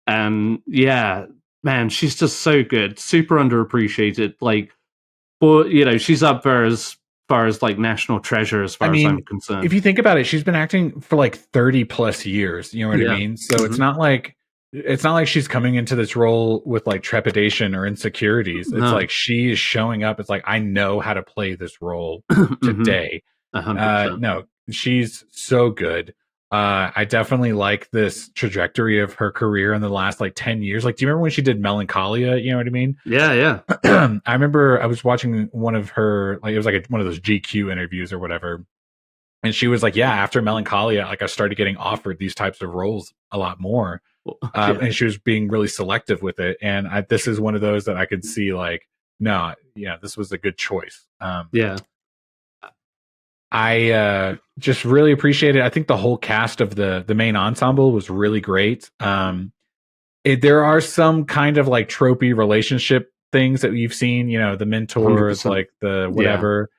Speaker 3: man, she's just so good, super underappreciated. Like, she's up there as far as like national treasure as far as I'm concerned.
Speaker 2: If you think about it, she's been acting for like 30 plus years. You know what I mean? So it's not like she's coming into this role with like trepidation or insecurities. It's like she is showing up. It's like, I know how to play this role today.
Speaker 3: 100%.
Speaker 2: No, she's so good. I definitely like this trajectory of her career in the last like 10 years. Like, do you remember when she did Melancholia? You know what I mean?
Speaker 3: Yeah.
Speaker 2: I remember I was watching one of her, like, it was like one of those GQ interviews or whatever. And she was like, after Melancholia, like, I started getting offered these types of roles a lot more. And she was being really selective with it. And this is one of those that I could see like, no, this was a good choice. I just really appreciate it. I think the whole cast of the main ensemble was really great. There are some kind of like tropey relationship things that you've seen, the mentors, 100%. Like the whatever,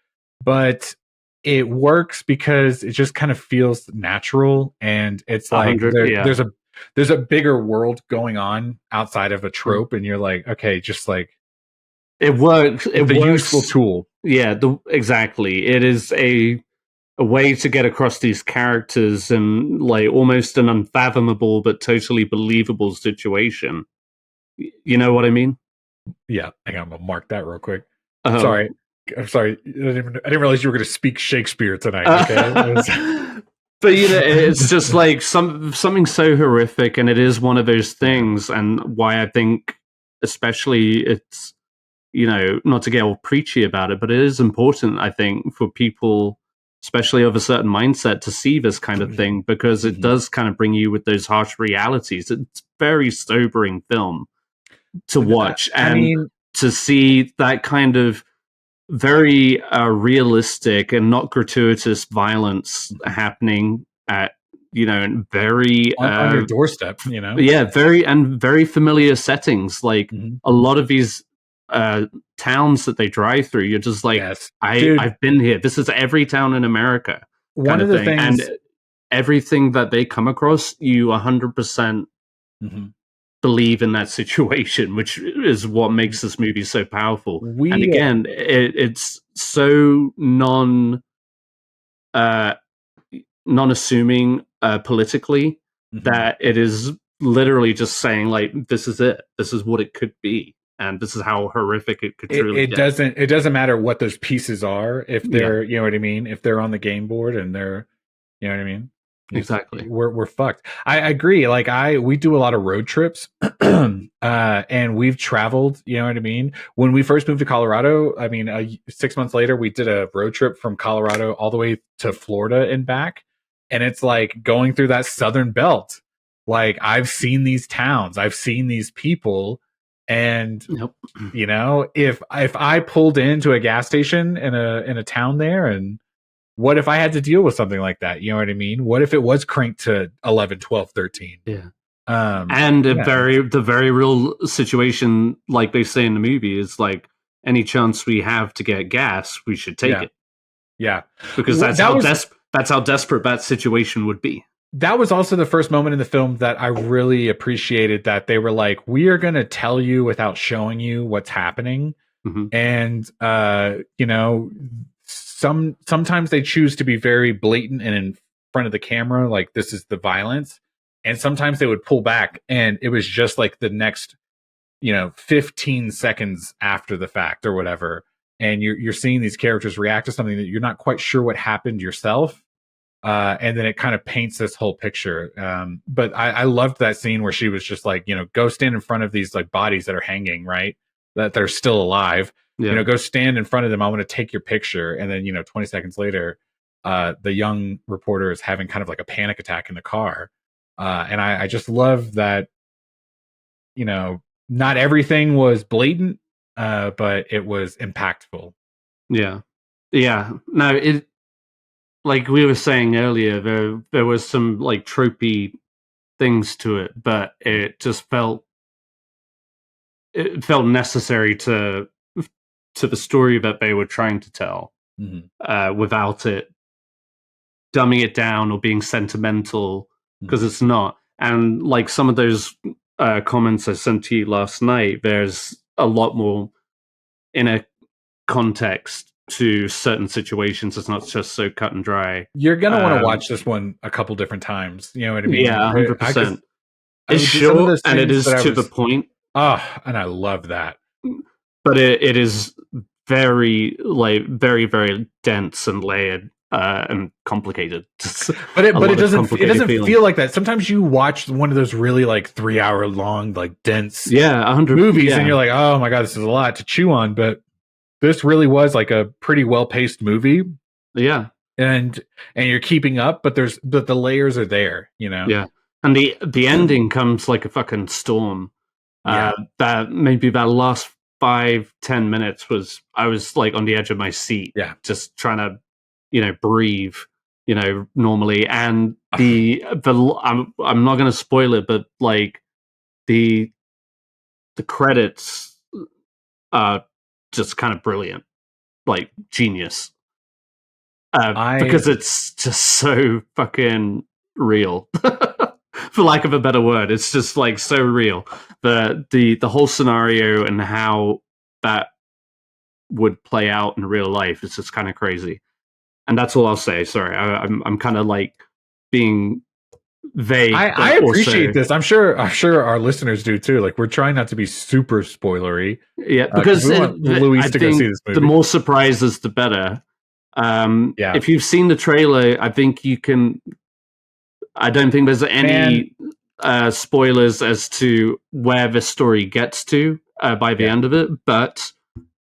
Speaker 2: but it works because it just kind of feels natural, and it's like there's a bigger world going on outside of a trope, and you're like, okay, just like
Speaker 3: it works. It's
Speaker 2: a useful tool.
Speaker 3: Yeah, exactly. It is a way to get across these characters in like almost an unfathomable but totally believable situation. You know what I mean?
Speaker 2: Yeah, hang on, I'm gonna mark that real quick. Sorry. I'm sorry. I didn't realize you were going to speak Shakespeare tonight. Okay.
Speaker 3: But it's just like something so horrific, and it is one of those things, and why I think, especially, it's not to get all preachy about it, but it is important, I think, for people, especially of a certain mindset, to see this kind of thing, because it does kind of bring you with those harsh realities. It's very sobering film to watch, and to see that kind of very realistic and not gratuitous violence happening at in very
Speaker 2: on your doorstep,
Speaker 3: very familiar settings, like a lot of these towns that they drive through. You're just like, I've been here. This is every town in America.
Speaker 2: One of the things,
Speaker 3: and everything that they come across, you 100% believe in that situation, which is what makes this movie so powerful. And again, it's so non-assuming politically, that it is literally just saying, like, this is it. This is what it could be. And this is how horrific it could truly get.
Speaker 2: It doesn't matter what those pieces are, if they're, you know what I mean? If they're on the game board and they're, you know what I mean?
Speaker 3: Exactly.
Speaker 2: We're fucked. I agree. Like we do a lot of road trips, and we've traveled, you know what I mean? When we first moved to Colorado, 6 months later, we did a road trip from Colorado all the way to Florida and back. And it's like going through that Southern belt. Like, I've seen these towns, I've seen these people. And if I pulled into a gas station in a town there, and what if I had to deal with something like that? You know what I mean? What if it was cranked to 11, 12, 13?
Speaker 3: Yeah. And the very real situation, like they say in the movie, is like, any chance we have to get gas, we should take it.
Speaker 2: Yeah.
Speaker 3: Because that's how desperate that situation would be.
Speaker 2: That was also the first moment in the film that I really appreciated, that they were like, we are going to tell you without showing you what's happening. And, sometimes they choose to be very blatant and in front of the camera, like, this is the violence. And sometimes they would pull back, and it was just like the next, 15 seconds after the fact or whatever. And you're seeing these characters react to something that you're not quite sure what happened yourself. And then it kind of paints this whole picture. But I loved that scene where she was just like, go stand in front of these like bodies that are hanging, right? That they're still alive.
Speaker 3: Yeah.
Speaker 2: Go stand in front of them. I want to take your picture. And then, 20 seconds later, the young reporter is having kind of like a panic attack in the car. And I just love that, not everything was blatant, but it was impactful.
Speaker 3: Yeah. Yeah. No, like we were saying earlier, there was some like tropey things to it, but it just felt necessary to the story that they were trying to tell, without it dumbing it down or being sentimental, because it's not. And like some of those comments I sent to you last night, there's a lot more inner context to certain situations. It's not just so cut and dry.
Speaker 2: You're gonna want to watch this one a couple different times. You know what I mean?
Speaker 3: Yeah, 100%. It's short and it is to the point.
Speaker 2: Oh, and I love that.
Speaker 3: But it is very, like, very, very dense and layered and complicated.
Speaker 2: But it doesn't feel like that. Sometimes you watch one of those really like 3 hour long, like dense
Speaker 3: 100
Speaker 2: movies, and you're like, oh my god, this is a lot to chew on. But this really was like a pretty well paced movie.
Speaker 3: Yeah.
Speaker 2: And you're keeping up, but the layers are there,
Speaker 3: Yeah. And the ending comes like a fucking storm. That maybe that last 5-10 minutes I was like on the edge of my seat.
Speaker 2: Yeah.
Speaker 3: Just trying to, breathe, normally. And I'm not gonna spoil it, but like the credits are just kind of brilliant. Like genius. Because it's just so fucking real. For lack of a better word, it's just like so real. The whole scenario and how that would play out in real life is just kind of crazy. And that's all I'll say. Sorry, I'm kind of like being vague.
Speaker 2: I appreciate this. I'm sure our listeners do too. Like, we're trying not to be super spoilery.
Speaker 3: Yeah, because
Speaker 2: we want Luis to go see this movie.
Speaker 3: The more surprises, the better. If you've seen the trailer, I think you can I don't think there's any spoilers as to where the story gets to by the end of it. But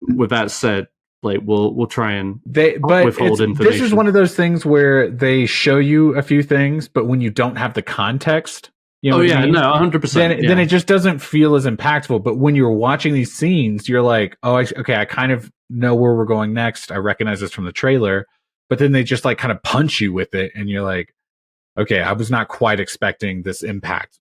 Speaker 3: with that said, like we'll try and withhold information.
Speaker 2: This is one of those things where they show you a few things, but when you don't have the context, you know,
Speaker 3: 100%.
Speaker 2: Then it just doesn't feel as impactful. But when you're watching these scenes, you're like, oh, okay, I kind of know where we're going next. I recognize this from the trailer, but then they just like kind of punch you with it, and you're like, okay, I was not quite expecting this impact.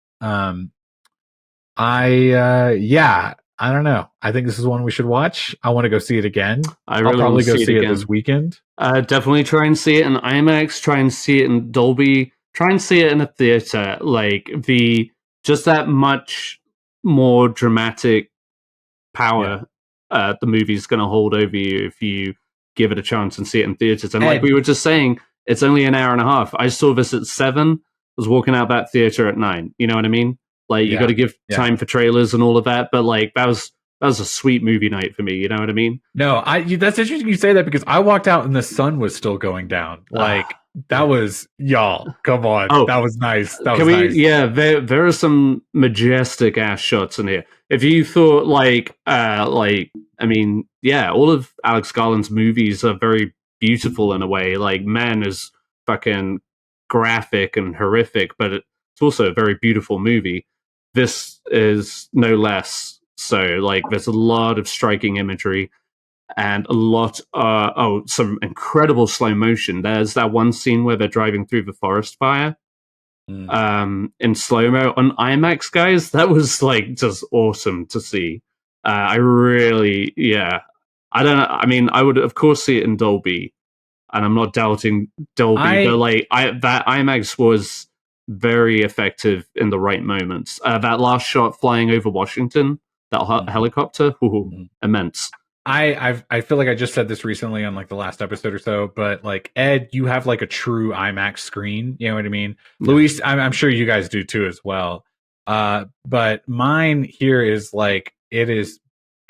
Speaker 2: I don't know. I think this is one we should watch. I want to go see it again. I'll probably go see it this weekend.
Speaker 3: Definitely try and see it in IMAX. Try and see it in Dolby. Try and see it in a theater. Like just that much more dramatic power the movie's going to hold over you if you give it a chance and see it in theaters. And like we were just saying, it's only an hour and a half. I saw this at 7. Was walking out that theater at 9. You know what I mean? Like you got to give time for trailers and all of that. But like that was a sweet movie night for me. You know what I mean?
Speaker 2: No, that's interesting you say that, because I walked out and the sun was still going down. Like that was, y'all, come on. That was nice. Nice.
Speaker 3: Yeah, there are some majestic ass shots in here. If you thought all of Alex Garland's movies are very beautiful in a way. Like Man is fucking graphic and horrific, but it's also a very beautiful movie. This is no less so. Like there's a lot of striking imagery and a lot some incredible slow motion. There's that one scene where they're driving through the forest fire in slow-mo on IMAX, guys. That was like just awesome to see. I really I don't know. I mean, I would of course see it in Dolby, and I'm not doubting Dolby, but like that IMAX was very effective in the right moments. That last shot flying over Washington, that helicopter, immense.
Speaker 2: I feel like I just said this recently on like the last episode or so, but like Ed, you have like a true IMAX screen. You know what I mean? Yeah. Luis, I'm sure you guys do too as well. But mine here is like, it is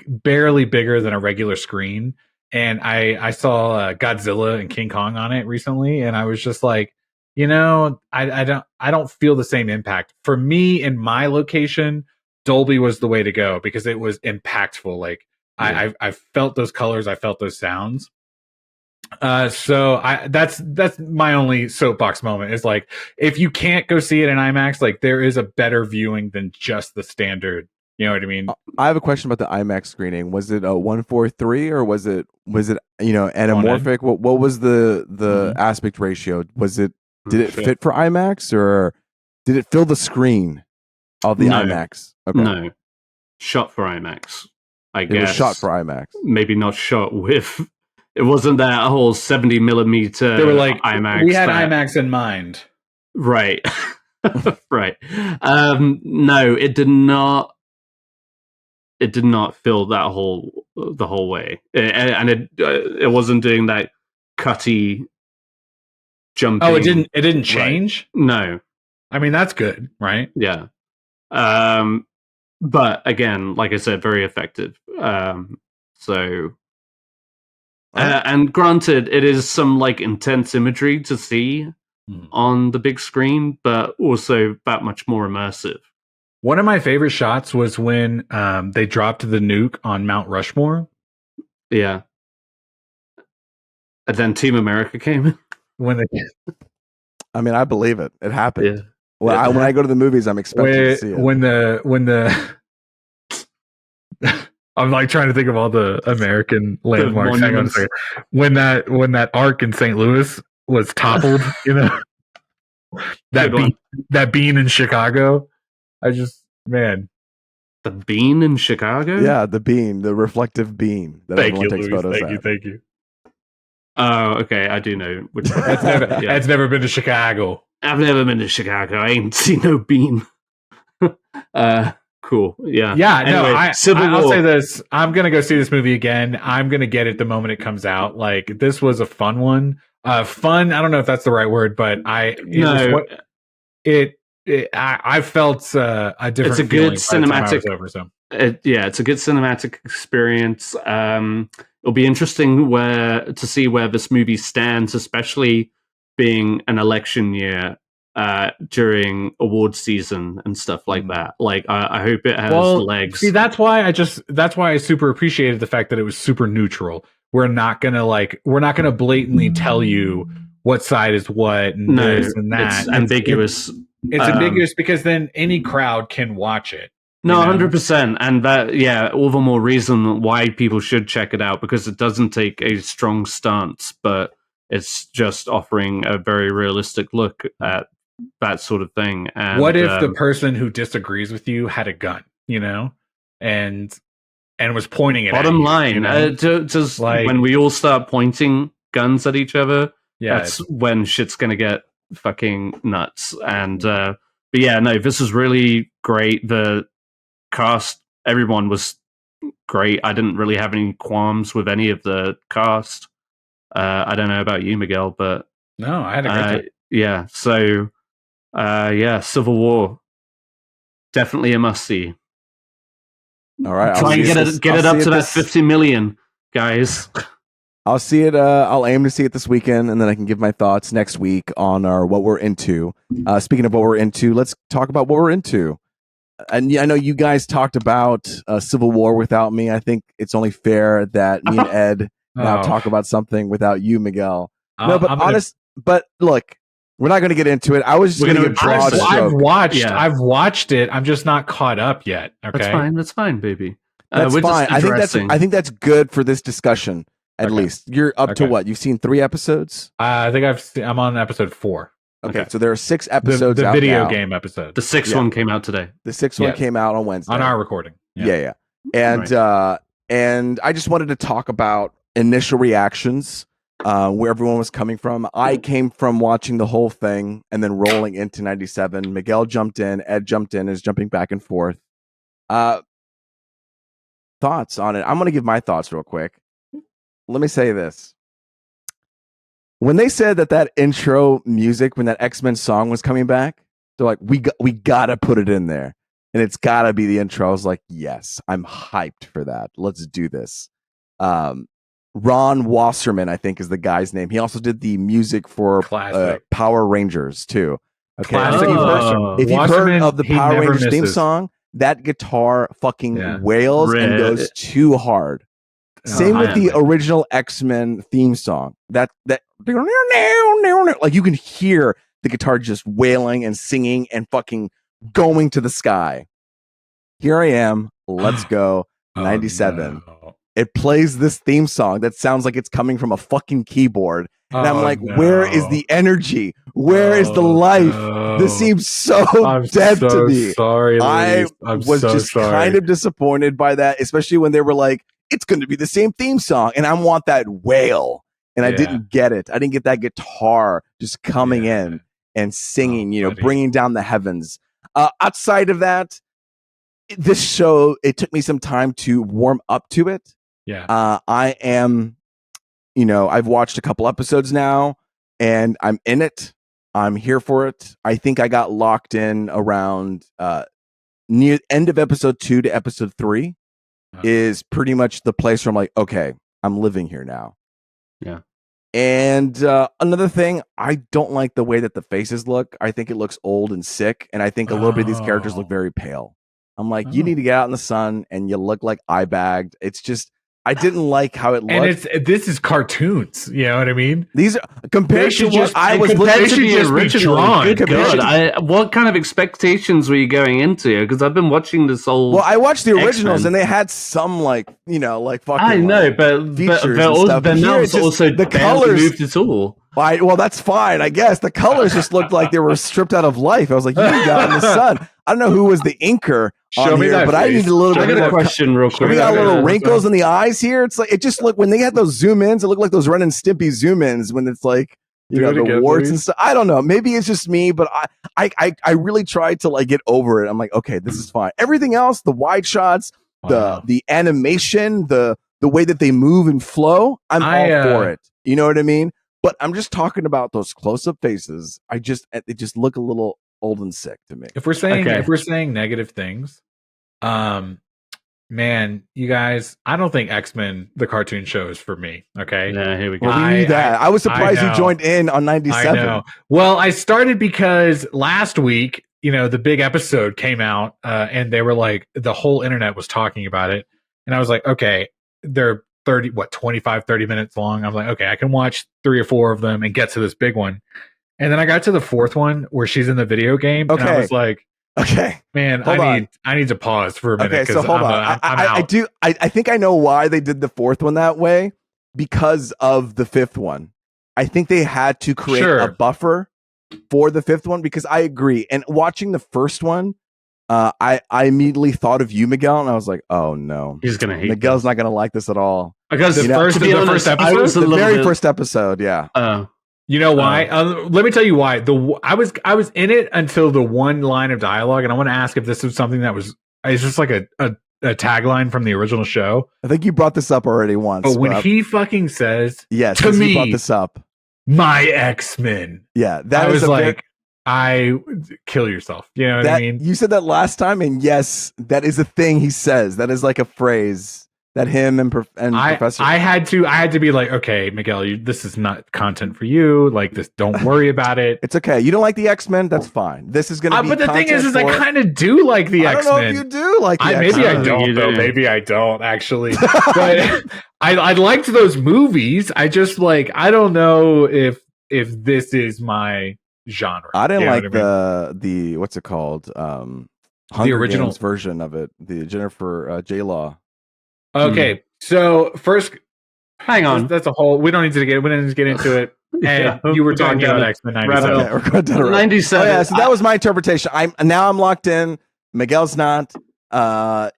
Speaker 2: barely bigger than a regular screen. And I saw Godzilla and King Kong on it recently, and I was just like, you know, I don't feel the same impact. For me, in my location, Dolby was the way to go because it was impactful. Like I felt those colors, I felt those sounds. So that's my only soapbox moment is like, if you can't go see it in IMAX, like there is a better viewing than just the standard. You know what I mean?
Speaker 4: I have a question about the IMAX screening. Was it a 1:4:3 or was it anamorphic? What was the aspect ratio? Did it fit for IMAX, or did it fill the screen of the IMAX? Okay.
Speaker 3: No, shot for IMAX. I guess
Speaker 4: it was shot for IMAX.
Speaker 3: Maybe not shot with. It wasn't that whole 70 millimeter.
Speaker 2: They were like
Speaker 3: IMAX.
Speaker 2: We had IMAX in mind,
Speaker 3: right? Right. No, it did not. It did not fill that the whole way, and it wasn't doing that cutty jumping.
Speaker 2: Oh, it didn't change.
Speaker 3: Right. No,
Speaker 2: I mean that's good, right?
Speaker 3: Yeah. But again, like I said, very effective. And granted, it is some like intense imagery to see on the big screen, but also that much more immersive.
Speaker 2: One of my favorite shots was when they dropped the nuke on Mount Rushmore.
Speaker 3: Yeah. And then Team America came in.
Speaker 4: I mean, I believe it. It happened.
Speaker 3: Yeah.
Speaker 4: Well, when I go to the movies, I'm expecting to see it.
Speaker 2: When the I'm like trying to think of all the American landmarks. Hang on a second. When that arc in St. Louis was toppled, you know, that bean in Chicago. The
Speaker 3: bean in Chicago?
Speaker 4: Yeah, the bean, the reflective bean that everyone takes photos at.
Speaker 2: Thank you.
Speaker 3: Oh, okay. I do know which one.
Speaker 2: That's never been to Chicago.
Speaker 3: I've never been to Chicago. I ain't seen no bean. Cool. Yeah.
Speaker 2: Yeah.
Speaker 3: Anyway,
Speaker 2: I'll say this. I'm going to go see this movie again. I'm going to get it the moment it comes out. Like, this was a fun one. Fun. I don't know if that's the right word, but I felt a different.
Speaker 3: It's a good cinematic.
Speaker 2: It's
Speaker 3: a good cinematic experience. It'll be interesting to see where this movie stands, especially being an election year. during award season and stuff like that. Like, I hope it has legs.
Speaker 2: See, that's why I super appreciated the fact that it was super neutral. We're not gonna blatantly tell you what side is what and this and that.
Speaker 3: It's ambiguous.
Speaker 2: It's ambiguous because then any crowd can watch it.
Speaker 3: No, 100%. And that, all the more reason why people should check it out, because it doesn't take a strong stance, but it's just offering a very realistic look at that sort of thing. And
Speaker 2: what if the person who disagrees with you had a gun, and was pointing it
Speaker 3: bottom
Speaker 2: at you,
Speaker 3: line, just like, when we all start pointing guns at each other, that's when shit's gonna get fucking nuts. And but this is really great. The cast, everyone was great. I didn't really have any qualms with any of the cast. I don't know about you, Miguel, but
Speaker 2: no, I had a great time.
Speaker 3: Yeah, so Civil War, definitely a must see.
Speaker 4: All right,
Speaker 3: try and get it up to that 50 million, guys.
Speaker 4: I'll see it. I'll aim to see it this weekend, and then I can give my thoughts next week on our what we're into. Speaking of what we're into, let's talk about what we're into. And I know you guys talked about Civil War without me. I think it's only fair that me and Ed now talk about something without you, Miguel. No, but but look, we're not going to get into it. I was just going to give broad strokes.
Speaker 2: I've watched it. I'm just not caught up yet. Okay,
Speaker 3: that's fine, baby.
Speaker 4: That's fine. I think that's good for this discussion. At least you're up to what? You've seen 3 episodes.
Speaker 2: I think I'm on episode 4.
Speaker 4: Okay, so there are 6 episodes.
Speaker 2: The
Speaker 4: out
Speaker 2: video
Speaker 4: now.
Speaker 2: game episode.
Speaker 3: The 6th one came out today.
Speaker 4: The 6th one came out on Wednesday
Speaker 2: on our recording.
Speaker 4: Yeah. And and I just wanted to talk about initial reactions, where everyone was coming from. I came from watching the whole thing and then rolling into 97. Miguel jumped in. Ed jumped in. Is jumping back and forth. Thoughts on it? I'm going to give my thoughts real quick. Let me say this. When they said that intro music, when that X-Men song was coming back, they're like, we got to put it in there. And it's got to be the intro. I was like, yes, I'm hyped for that. Let's do this. Ron Wasserman, I think is the guy's name. He also did the music for Power Rangers, too. Okay. If you've heard of the Power Rangers theme song, that guitar fucking wails and goes too hard. Same with the original X-Men theme song. That like you can hear the guitar just wailing and singing and fucking going to the sky. Here I am. Let's go. 97. No. It plays this theme song that sounds like it's coming from a fucking keyboard. And I'm like, where is the energy? Where is the life? No. This seems so dead to me.
Speaker 2: Sorry,
Speaker 4: I was just kind of disappointed by that, especially when they were like, it's going to be the same theme song. And I want that wail. And I didn't get it. I didn't get that guitar just coming in and singing, bringing down the heavens. Outside of that, this show, it took me some time to warm up to it.
Speaker 2: Yeah.
Speaker 4: I am, I've watched a couple episodes now and I'm in it. I'm here for it. I think I got locked in around near end of episode 2 to episode 3 is pretty much the place where I'm like, okay, I'm living here now.
Speaker 3: Yeah.
Speaker 4: And another thing, I don't like the way that the faces look. I think it looks old and sick. And I think a little bit of these characters look very pale. I'm like, you need to get out in the sun and you look like eye bagged. It's just, I didn't like how it looked.
Speaker 2: And this is cartoons. You know what I mean?
Speaker 4: These are compared to what I was
Speaker 3: compared to the original. Good. What kind of expectations were you going into? Because I've been watching this whole.
Speaker 4: Well, I watched the originals and they had some like fucking.
Speaker 3: I know, but now it's also the colors moved at all.
Speaker 4: Well, that's fine, I guess. The colors just looked like they were stripped out of life. I was like, you got in the sun. I don't know who was the inker on here, but I need a little bit.
Speaker 3: I got a question real quick.
Speaker 4: We got little wrinkles in the eyes here. It's like it just looked when they had those zoom ins. It looked like those Ren and Stimpy zoom ins when it's like the warts and stuff. I don't know. Maybe it's just me, but I really tried to like get over it. I'm like, okay, this is fine. Everything else, the wide shots, the animation, the way that they move and flow, I'm all for it. You know what I mean? But I'm just talking about those close-up faces. They just look a little old and sick to me.
Speaker 2: If we're saying negative things, man, you guys, I don't think X-Men the cartoon show is for me. Okay.
Speaker 3: Yeah, here we go.
Speaker 4: Well, we knew that. I was surprised you joined in on 97.
Speaker 2: I know. Well, I started because last week, the big episode came out, and they were like, the whole internet was talking about it. And I was like, okay, they're 25, 30 minutes long. I'm like, okay, I can watch 3 or 4 of them and get to this big one. And then I got to the 4th one where she's in the video game.
Speaker 4: Okay.
Speaker 2: And I was like,
Speaker 4: okay,
Speaker 2: man, I need to pause for a minute.
Speaker 4: Okay, so hold on. I think I know why they did the 4th one that way, because of the 5th one. I think they had to create a buffer for the 5th one, because I agree. And watching the first one, I immediately thought of you, Miguel, and I was like, oh no,
Speaker 3: he's gonna hate
Speaker 4: Miguel's not gonna like this at all.
Speaker 3: Because
Speaker 2: the first episode,
Speaker 4: the very first episode, yeah.
Speaker 2: You know why? Let me tell you why. I was in it until the one line of dialogue, and I want to ask if this was something that was it's just like a tagline from the original show.
Speaker 4: I think you brought this up already once.
Speaker 2: But when he fucking says,
Speaker 4: yes,
Speaker 2: to me,
Speaker 4: you brought this up,
Speaker 2: my X-Men.
Speaker 4: Yeah,
Speaker 2: I was like, kill yourself. You know what I mean?
Speaker 4: You said that last time, and yes, that is a thing he says. That is like a phrase that him and Professor.
Speaker 2: I had to be like, okay, Miguel, this is not content for you. Like this, don't worry about it.
Speaker 4: It's okay. You don't like the X-Men? That's fine. This is gonna be.
Speaker 2: But the thing is I kind of do like the X-Men.
Speaker 4: I don't know if you do like the X-Men.
Speaker 2: Maybe I don't though. Maybe I don't actually. But I liked those movies. I just I don't know if this is my genre.
Speaker 4: I didn't like the what's it called? The
Speaker 2: original
Speaker 4: Games version of it. The Jennifer J. Law.
Speaker 2: Okay, so first,
Speaker 3: hang on.
Speaker 2: That's a whole. We don't need to get into it. And you were talking about X-Men 97.
Speaker 4: Okay, we're going to
Speaker 3: 97.
Speaker 4: Oh, yeah, so that was my interpretation. I'm locked in. Miguel's not.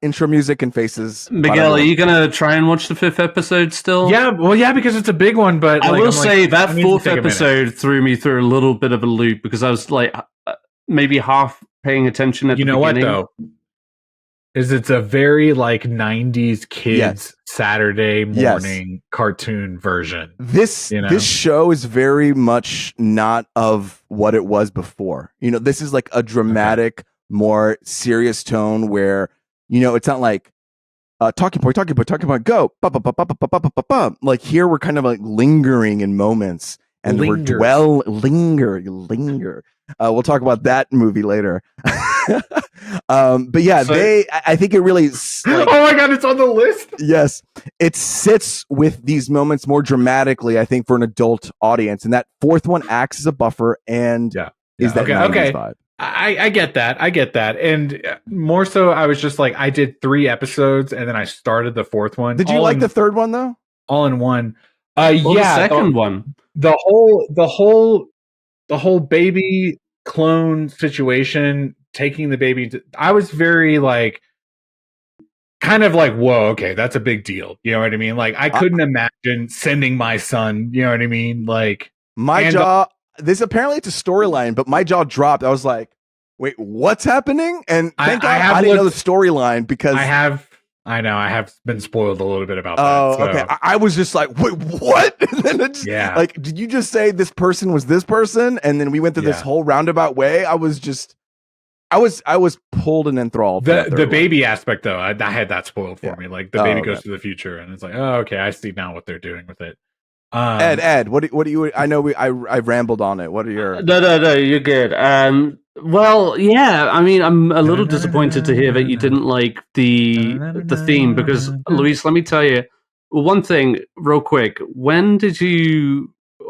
Speaker 4: Intro music and faces.
Speaker 3: Miguel, are you gonna try and watch the 5th episode still?
Speaker 2: Yeah, well, yeah, because it's a big one. But
Speaker 3: I will say that 4th episode threw me through a little bit of a loop, because I was maybe half paying attention at the beginning.
Speaker 2: You know what though? It's a very 90s kids Saturday morning cartoon version.
Speaker 4: This show is very much not of what it was before. This is like a dramatic, more serious tone where, it's not like talking point, go. Like here we're kind of lingering in moments, and we're linger. We'll talk about that movie later. But yeah, I think it really.
Speaker 2: Oh my god, it's on the list.
Speaker 4: Yes, it sits with these moments more dramatically, I think, for an adult audience, and that 4th one acts as a buffer and is that 90s vibe.
Speaker 2: I get that, and more so, I was just I did 3 episodes, and then I started the 4th one.
Speaker 4: Did you like the 3rd one though?
Speaker 2: All in one.
Speaker 3: The second one.
Speaker 2: The whole baby clone situation, taking the baby. I was very kind of whoa, okay, that's a big deal. You know what I mean? I couldn't imagine sending my son. You know what I mean?
Speaker 4: My jaw. This apparently it's a storyline, but my jaw dropped. I was like, wait, what's happening? And thank God I didn't know the storyline, because
Speaker 2: I know I have been spoiled a little bit about that.
Speaker 4: Oh, okay. I was just like, wait, what? And then did you just say this person was this person? And then we went through this whole roundabout way. I was pulled and enthralled.
Speaker 2: The baby aspect, though, I had that spoiled for me. The baby goes to the future, and it's oh, okay, I see now what they're doing with it.
Speaker 4: Ed, what do you? I know I rambled on it. What are your?
Speaker 3: No, you're good. Well, yeah. I mean, I'm a little disappointed to hear that you didn't like the theme, because Luis, let me tell you one thing real quick.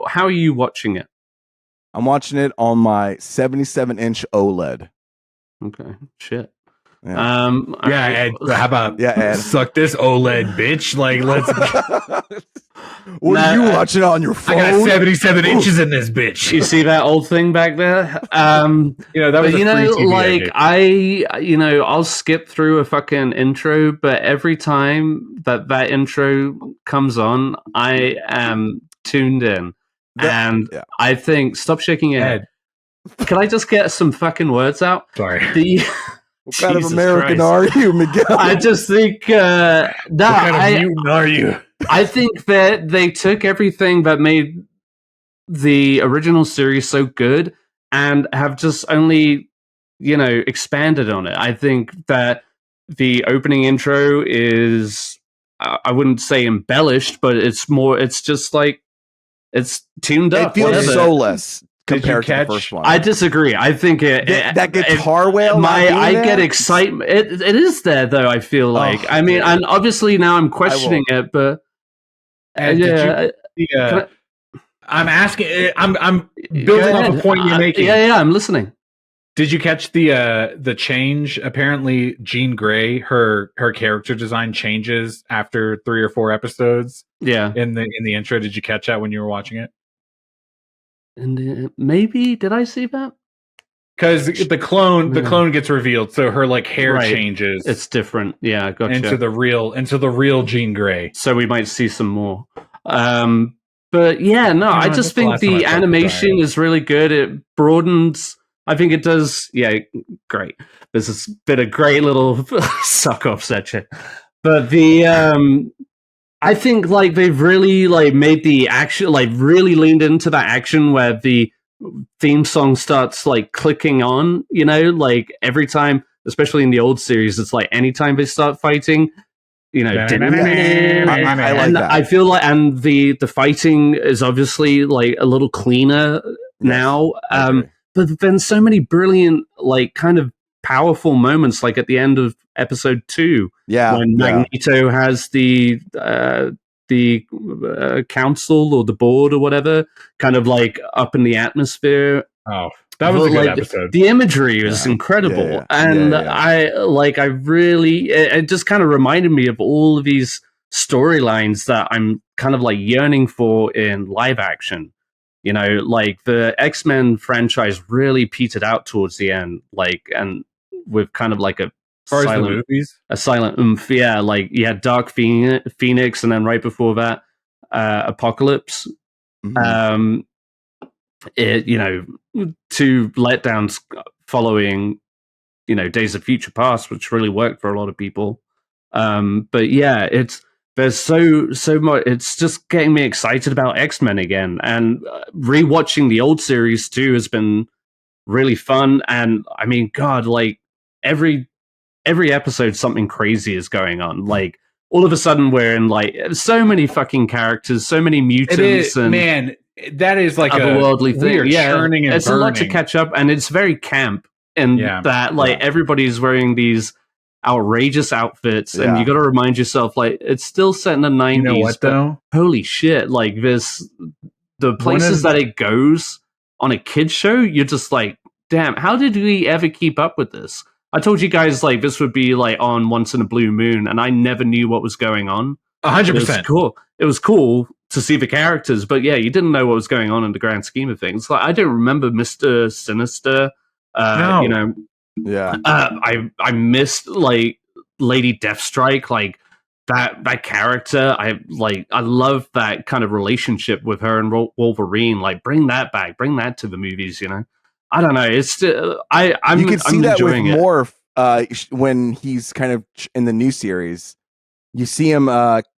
Speaker 3: How are you watching it?
Speaker 4: I'm watching it on my 77-inch OLED.
Speaker 3: Okay, shit.
Speaker 4: Yeah.
Speaker 2: Ed, how about
Speaker 4: Ed,
Speaker 2: suck this OLED, bitch?
Speaker 4: Let's. What are you watching on your phone?
Speaker 2: I got 77 inches in this bitch.
Speaker 3: You see that old thing back there?
Speaker 2: That was
Speaker 3: I'll skip through a fucking intro, but every time that intro comes on, I am tuned in, I think. Stop shaking your head. Can I just get some fucking words out?
Speaker 2: Sorry.
Speaker 4: What kind of American are you, Miguel?
Speaker 3: I just think
Speaker 2: what kind of mutant are you?
Speaker 3: I think that they took everything that made the original series so good and have just only, expanded on it. I think that the opening intro is, I wouldn't say embellished, but it's just like, it's tuned up.
Speaker 4: It feels
Speaker 3: whatever.
Speaker 4: soulless compared to the first one.
Speaker 3: I disagree. I think
Speaker 4: that guitar wail.
Speaker 3: I get excitement. It is there though. I feel like. I mean, and obviously now I'm questioning it, but
Speaker 2: I'm asking. I'm building off a point you're making.
Speaker 3: Yeah, I'm listening.
Speaker 2: Did you catch the change? Apparently, Jean Grey, her character design changes after 3 or 4 episodes.
Speaker 3: Yeah,
Speaker 2: in the intro. Did you catch that when you were watching it?
Speaker 3: And maybe did I see that?
Speaker 2: Because the clone gets revealed, so her like hair changes.
Speaker 3: It's different. Yeah, gotcha.
Speaker 2: Into the real Jean Grey.
Speaker 3: So we might see some more. But yeah, no, I just think the animation is really good. It broadens. I think it does. Yeah, great. This has been a great little suck off section. But I think like they've really like made the action, like really leaned into that action where the theme song starts like clicking on, like every time, especially in the old series, it's like anytime they start fighting, I like that. I feel like, and the fighting is obviously like a little cleaner now. But then so many brilliant, like kind of powerful moments, like at the end of episode 2, when Magneto has the council or the board or whatever, kind of like up in the atmosphere.
Speaker 2: Oh, that was a good episode.
Speaker 3: The imagery was incredible, and it just kind of reminded me of all of these storylines that I'm kind of like yearning for in live action. Like the X-Men franchise really petered out towards the end, and with kind of like a silent oomph. Yeah, like you had Dark Phoenix, and then right before that, Apocalypse. Mm-hmm. 2 letdowns following, Days of Future Past, which really worked for a lot of people. But yeah, there's so much. It's just getting me excited about X-Men again, and rewatching the old series too has been really fun. And I mean, God, like every episode, something crazy is going on. Like all of a sudden, we're in like so many fucking characters, so many mutants, and
Speaker 2: man, that is like
Speaker 3: otherworldly thing.
Speaker 2: Yeah, churning and
Speaker 3: it's
Speaker 2: burning.
Speaker 3: A lot to catch up, and it's very camp. And that, like, everybody's wearing these outrageous outfits, and you got to remind yourself, like, it's still set in the 90s.
Speaker 2: You know what, though?
Speaker 3: Holy shit! Like the places that it goes on a kids show, you're just like, damn, how did we ever keep up with this? I told you guys like this would be like on Once in a Blue Moon, and I never knew what was going on.
Speaker 2: 100%.
Speaker 3: Cool. It was cool to see the characters, but yeah, you didn't know what was going on in the grand scheme of things. Like I don't remember Mr. Sinister.
Speaker 2: No.
Speaker 3: I missed like Lady Deathstrike, like that character. I love that kind of relationship with her and Wolverine. Like bring that back, bring that to the movies. I don't know. It's still, I'm
Speaker 4: you can see
Speaker 3: I'm
Speaker 4: that with
Speaker 3: enjoying it.
Speaker 4: Morph when he's kind of in the new series. You see him.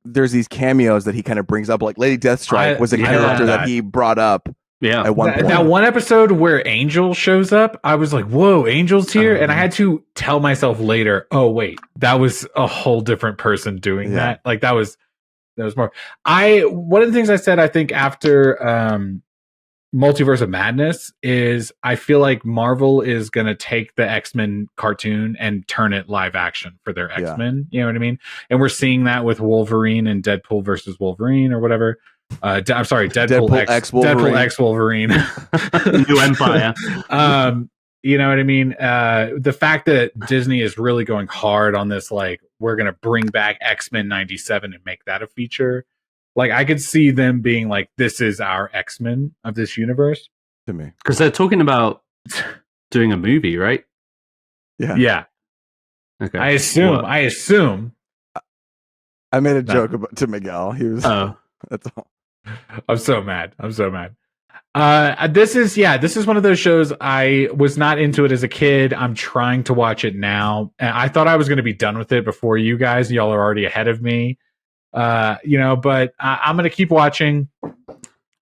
Speaker 4: There's these cameos that he kind of brings up. Like Lady Deathstrike was a character that he brought up.
Speaker 3: Yeah,
Speaker 4: at one point.
Speaker 2: That one episode where Angel shows up, I was like, "Whoa, Angel's here!" And I had to tell myself later, "Oh, wait, that was a whole different person doing that." Like that was more. One of the things I said, I think after Multiverse of Madness is I feel like Marvel is going to take the X-Men cartoon and turn it live action for their X-Men. You know what I mean? And we're seeing that with Wolverine and Deadpool versus Wolverine or whatever. I'm sorry, Deadpool X Wolverine. Deadpool X Wolverine.
Speaker 3: New Empire.
Speaker 2: You know what I mean? The fact that Disney is really going hard on this, like, we're going to bring back X-Men 97 and make that a feature. Like, I could see them being like, this is our X-Men of this universe.
Speaker 4: To me.
Speaker 3: Because they're talking about doing a movie, right?
Speaker 2: Yeah.
Speaker 3: Okay.
Speaker 2: I assume.
Speaker 4: I made a joke to Miguel. He was... That's all.
Speaker 2: I'm so mad. This is one of those shows I was not into it as a kid. I'm trying to watch it now. And I thought I was going to be done with it before you guys. Y'all are already ahead of me. But I'm going to keep watching.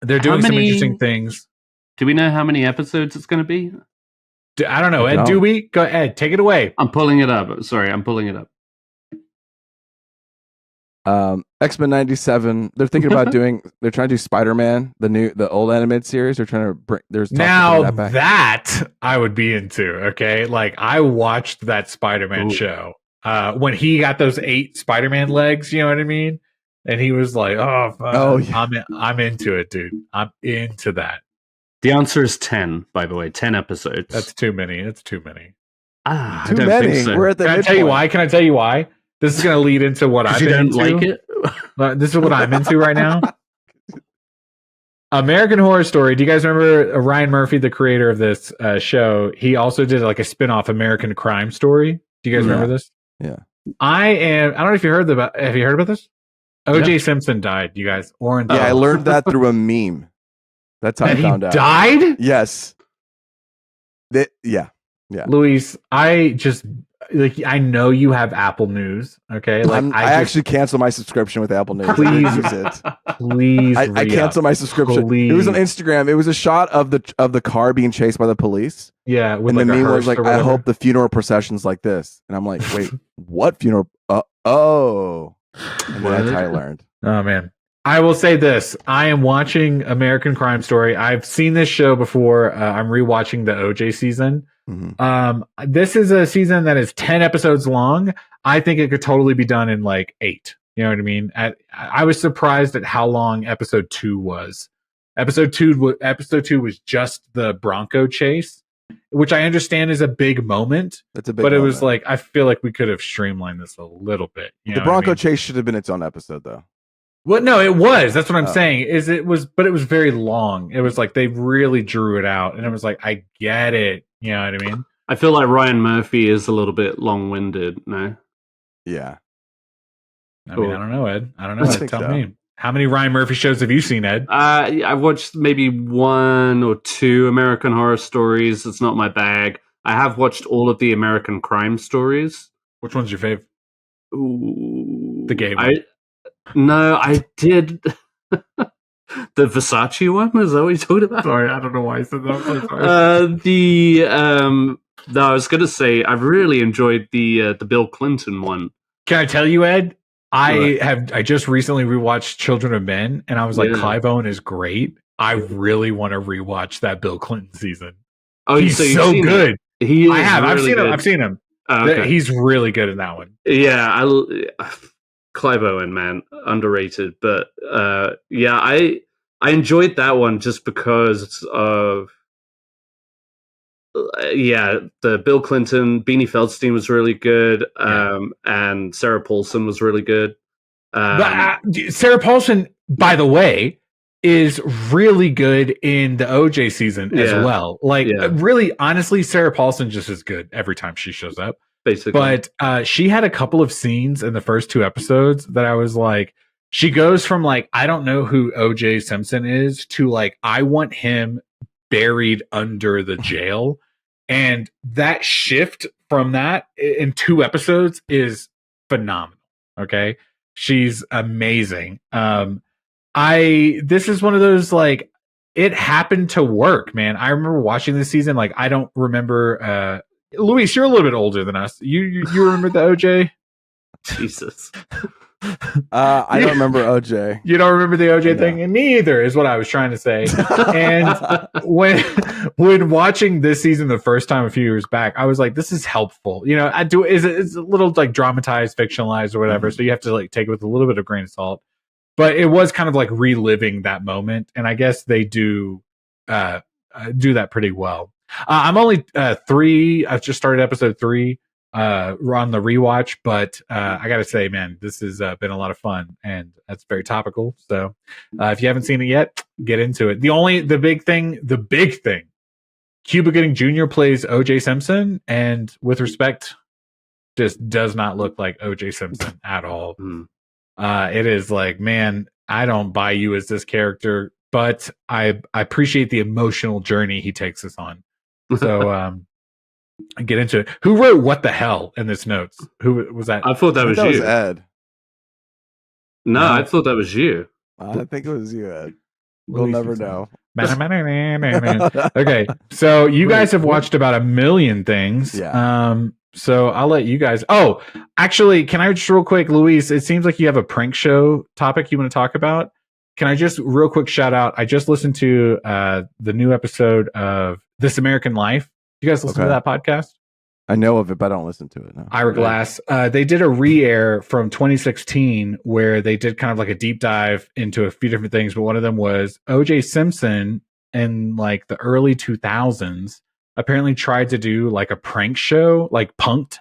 Speaker 2: They're doing some interesting things.
Speaker 3: Do we know how many episodes it's going to be?
Speaker 2: I don't know. Ed, do we? Go ahead. Take it away.
Speaker 3: I'm pulling it up. Sorry, I'm pulling it up.
Speaker 4: X-Men 97. They're thinking about doing. They're trying to do Spider-Man, the old animated series. They're trying to bring. There's talk
Speaker 2: now
Speaker 4: to bring that back.
Speaker 2: that I would be into. Okay, like I watched that Spider-Man show when he got those 8 Spider-Man legs. You know what I mean? And he was like, "Oh, yeah. I'm into it, dude. I'm into that."
Speaker 3: The answer is 10. By the way, 10 episodes.
Speaker 2: That's too many. That's too many.
Speaker 3: I
Speaker 4: Too
Speaker 3: don't
Speaker 4: many.
Speaker 3: think so.
Speaker 4: We're at the.
Speaker 2: Can I tell you why? Can I tell you why? This is going to lead into what I'm
Speaker 3: You don't
Speaker 2: into.
Speaker 3: like it?
Speaker 2: This is what I'm into right now. American Horror Story. Do you guys remember Ryan Murphy, the creator of this show? He also did like a spin-off American Crime Story. Do you guys remember this?
Speaker 4: Yeah.
Speaker 2: I don't know if you heard about. Have you heard about this? O.J. Simpson died. You guys,
Speaker 4: I learned that through a meme. That's how I found out.
Speaker 2: Died?
Speaker 4: Yes. Yeah.
Speaker 2: Luis, I just I know you have Apple News. Okay, like
Speaker 4: I actually canceled my subscription with Apple News.
Speaker 2: Please
Speaker 4: use it.
Speaker 2: Please,
Speaker 4: I canceled my subscription.
Speaker 2: Please.
Speaker 4: It was on Instagram. It was a shot of the car being chased by the police.
Speaker 2: Yeah, with
Speaker 4: and
Speaker 2: like
Speaker 4: the
Speaker 2: a
Speaker 4: meme was
Speaker 2: hearse
Speaker 4: like,
Speaker 2: or
Speaker 4: "I
Speaker 2: whatever.
Speaker 4: hope the funeral procession's like this." And I'm like, "Wait, what funeral? Oh." And that's how I learned.
Speaker 2: Oh man. I will say this. I am watching American Crime Story. I've seen this show before. I'm rewatching the OJ season.
Speaker 4: Mm-hmm.
Speaker 2: This is a season that is 10 episodes long. I think it could totally be done in like 8. You know what I mean? I was surprised at how long episode 2 was. Episode 2 was just the Bronco chase, which I understand is a big moment.
Speaker 4: That's a big
Speaker 2: but it
Speaker 4: moment.
Speaker 2: was like, I feel like we could have streamlined this a little bit. You know
Speaker 4: the Bronco
Speaker 2: what I mean?
Speaker 4: chase should have been its own episode, though.
Speaker 2: Well, no, it was. That's what I'm saying. But it was very long. It was like they really drew it out, and it was like, I get it. You know what I mean?
Speaker 3: I feel like Ryan Murphy is a little bit long-winded. No.
Speaker 4: Yeah.
Speaker 2: I mean, I don't know, Ed. I don't know.
Speaker 4: I
Speaker 2: Ed.
Speaker 4: think
Speaker 2: Tell
Speaker 4: so.
Speaker 2: me. How many Ryan Murphy shows have you seen, Ed?
Speaker 3: I've watched maybe 1 or 2 American Horror Stories. It's not my bag. I have watched all of the American Crime Stories.
Speaker 2: Which one's your fave?
Speaker 3: Ooh,
Speaker 2: The gay one.
Speaker 3: No, I did. The Versace one? Is that what you talking about?
Speaker 2: Sorry, I don't know why I said that. I'm sorry.
Speaker 3: No, I was gonna say I've really enjoyed the Bill Clinton one.
Speaker 2: Can I tell you, Ed? I just recently rewatched Children of Men, and I was like, Clive Owen is great. I really want to rewatch that Bill Clinton season.
Speaker 3: Oh,
Speaker 2: he's so good.
Speaker 3: He is.
Speaker 2: I have.
Speaker 3: Really
Speaker 2: I've seen him.
Speaker 3: Okay.
Speaker 2: He's really good in that one.
Speaker 3: Yeah, Clive Owen, man, underrated. But I enjoyed that one just because of the Bill Clinton, Beanie Feldstein was really good, and Sarah Paulson was really good.
Speaker 2: Sarah Paulson, by the way, is really good in the OJ season as well. Like, really, honestly, Sarah Paulson just is good every time she shows up.
Speaker 3: Basically.
Speaker 2: But she had a couple of scenes in the first 2 episodes that I was like, she goes from like, I don't know who OJ Simpson is to like, I want him buried under the jail. And that shift from that in 2 episodes is phenomenal. Okay. She's amazing. This is one of those, like, it happened to work, man. I remember watching this season. Like, I don't remember, Luis, you're a little bit older than us. You remember the OJ?
Speaker 3: Jesus.
Speaker 4: I don't remember OJ.
Speaker 2: You don't remember the OJ thing? And me either, is what I was trying to say. And when watching this season the first time a few years back, I was like, this is helpful. You know, it's a little like dramatized, fictionalized or whatever. So you have to like take it with a little bit of grain of salt. But it was kind of like reliving that moment. And I guess they do that pretty well. I'm only 3. I've just started episode 3. We're on the rewatch, but I gotta say, man, this has been a lot of fun, and that's very topical. So if you haven't seen it yet, get into it. The big thing, Cuba Gooding Jr. plays O.J. Simpson, and with respect, just does not look like O.J. Simpson at all. It is like, man, I don't buy you as this character, but I appreciate the emotional journey he takes us on. So get into it. Who wrote "What the hell" in this notes? Who was that?
Speaker 3: I thought that was you.
Speaker 4: Was Ed.
Speaker 3: No, I thought that was you.
Speaker 4: I think it was you, Ed. We'll never know.
Speaker 2: Okay, so you guys have watched about 1 million things.
Speaker 4: Yeah.
Speaker 2: So I'll let you guys. Oh, actually, can I just real quick, Luis? It seems like you have a prank show topic you want to talk about. Can I just real quick shout out? I just listened to the new episode of This American Life. You guys listen to that podcast?
Speaker 4: I know of it, but I don't listen to it. No.
Speaker 2: Ira Glass. They did a re-air from 2016 where they did kind of like a deep dive into a few different things, but one of them was O.J. Simpson in like the early 2000s apparently tried to do like a prank show, like Punk'd.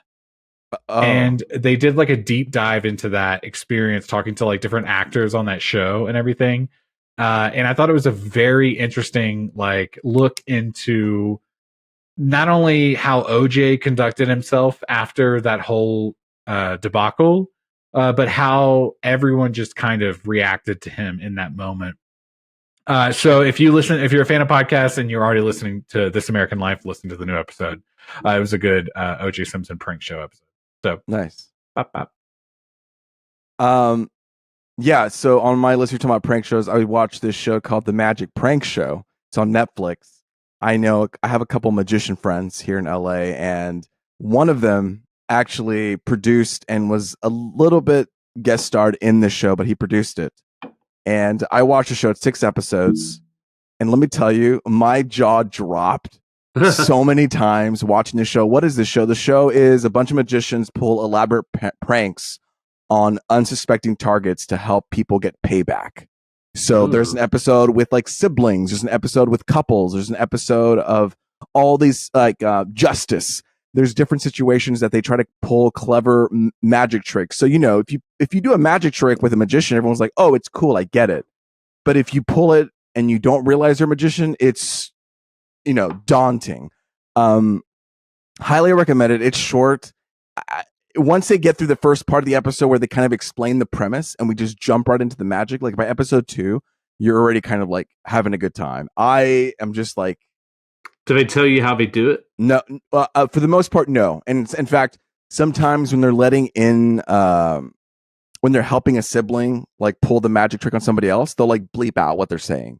Speaker 2: And they did like a deep dive into that experience, talking to like different actors on that show and everything. And I thought it was a very interesting like look into not only how OJ conducted himself after that whole debacle, but how everyone just kind of reacted to him in that moment. So if you're a fan of podcasts and you're already listening to This American Life, listen to the new episode. It was a good OJ Simpson prank show episode. So
Speaker 4: nice.
Speaker 2: Bop, bop.
Speaker 4: Yeah. So on my list, you're talking about prank shows. I watched this show called The Magic Prank Show. It's on Netflix. I know I have a couple magician friends here in LA, and one of them actually produced and was a little bit guest starred in this show, but he produced it. And I watched the show. It's 6 episodes. And let me tell you, my jaw dropped so many times watching the show. What is this show? The show is a bunch of magicians pull elaborate pranks on unsuspecting targets to help people get payback. So there's an episode with like siblings. There's an episode with couples. There's an episode of all these like justice. There's different situations that they try to pull clever magic tricks. So, you know, if you do a magic trick with a magician, everyone's like, oh, it's cool. I get it. But if you pull it and you don't realize you're a magician, it's, you know, daunting. Highly recommended. It's short. Once they get through the first part of the episode where they kind of explain the premise and we just jump right into the magic, like by episode 2, you're already kind of like having a good time. I am just like,
Speaker 3: do they tell you how they do it?
Speaker 4: No, for the most part, no. And in fact, sometimes when they're letting in, when they're helping a sibling like pull the magic trick on somebody else, they'll like bleep out what they're saying.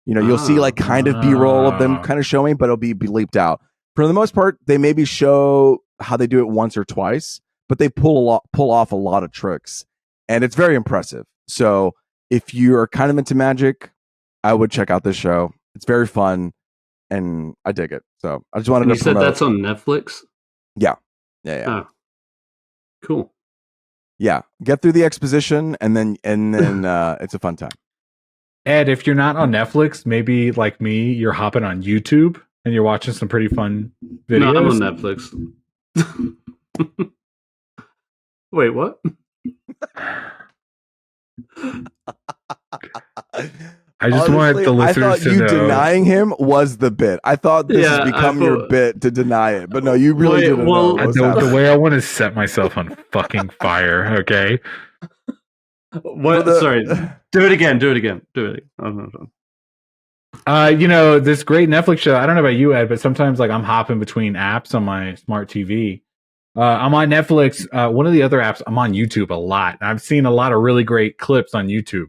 Speaker 4: You know, you'll see like kind of B-roll of them kind of showing, but it'll be bleeped out. For the most part, they maybe show how they do it once or twice, but they pull off a lot of tricks, and it's very impressive. So if you're kind of into magic, I would check out this show. It's very fun, and I dig it. So I just wanted to promote.
Speaker 3: You said that's on Netflix?
Speaker 4: Yeah.
Speaker 3: Oh, cool.
Speaker 4: Yeah, get through the exposition, and then it's a fun time.
Speaker 2: Ed, if you're not on Netflix, maybe like me, you're hopping on YouTube and you're watching some pretty fun videos.
Speaker 3: No, I'm on Netflix. Wait, what?
Speaker 2: I just wanted the listeners to know.
Speaker 4: Denying him was the bit. I thought this has become your bit to deny it, but no, you really didn't know.
Speaker 2: The way I want to set myself on fucking fire. Okay.
Speaker 3: What? Sorry. Do it again.
Speaker 2: You know, this great Netflix show. I don't know about you, Ed, but sometimes like I'm hopping between apps on my smart TV. I'm on Netflix. One of the other apps, I'm on YouTube a lot. I've seen a lot of really great clips on YouTube.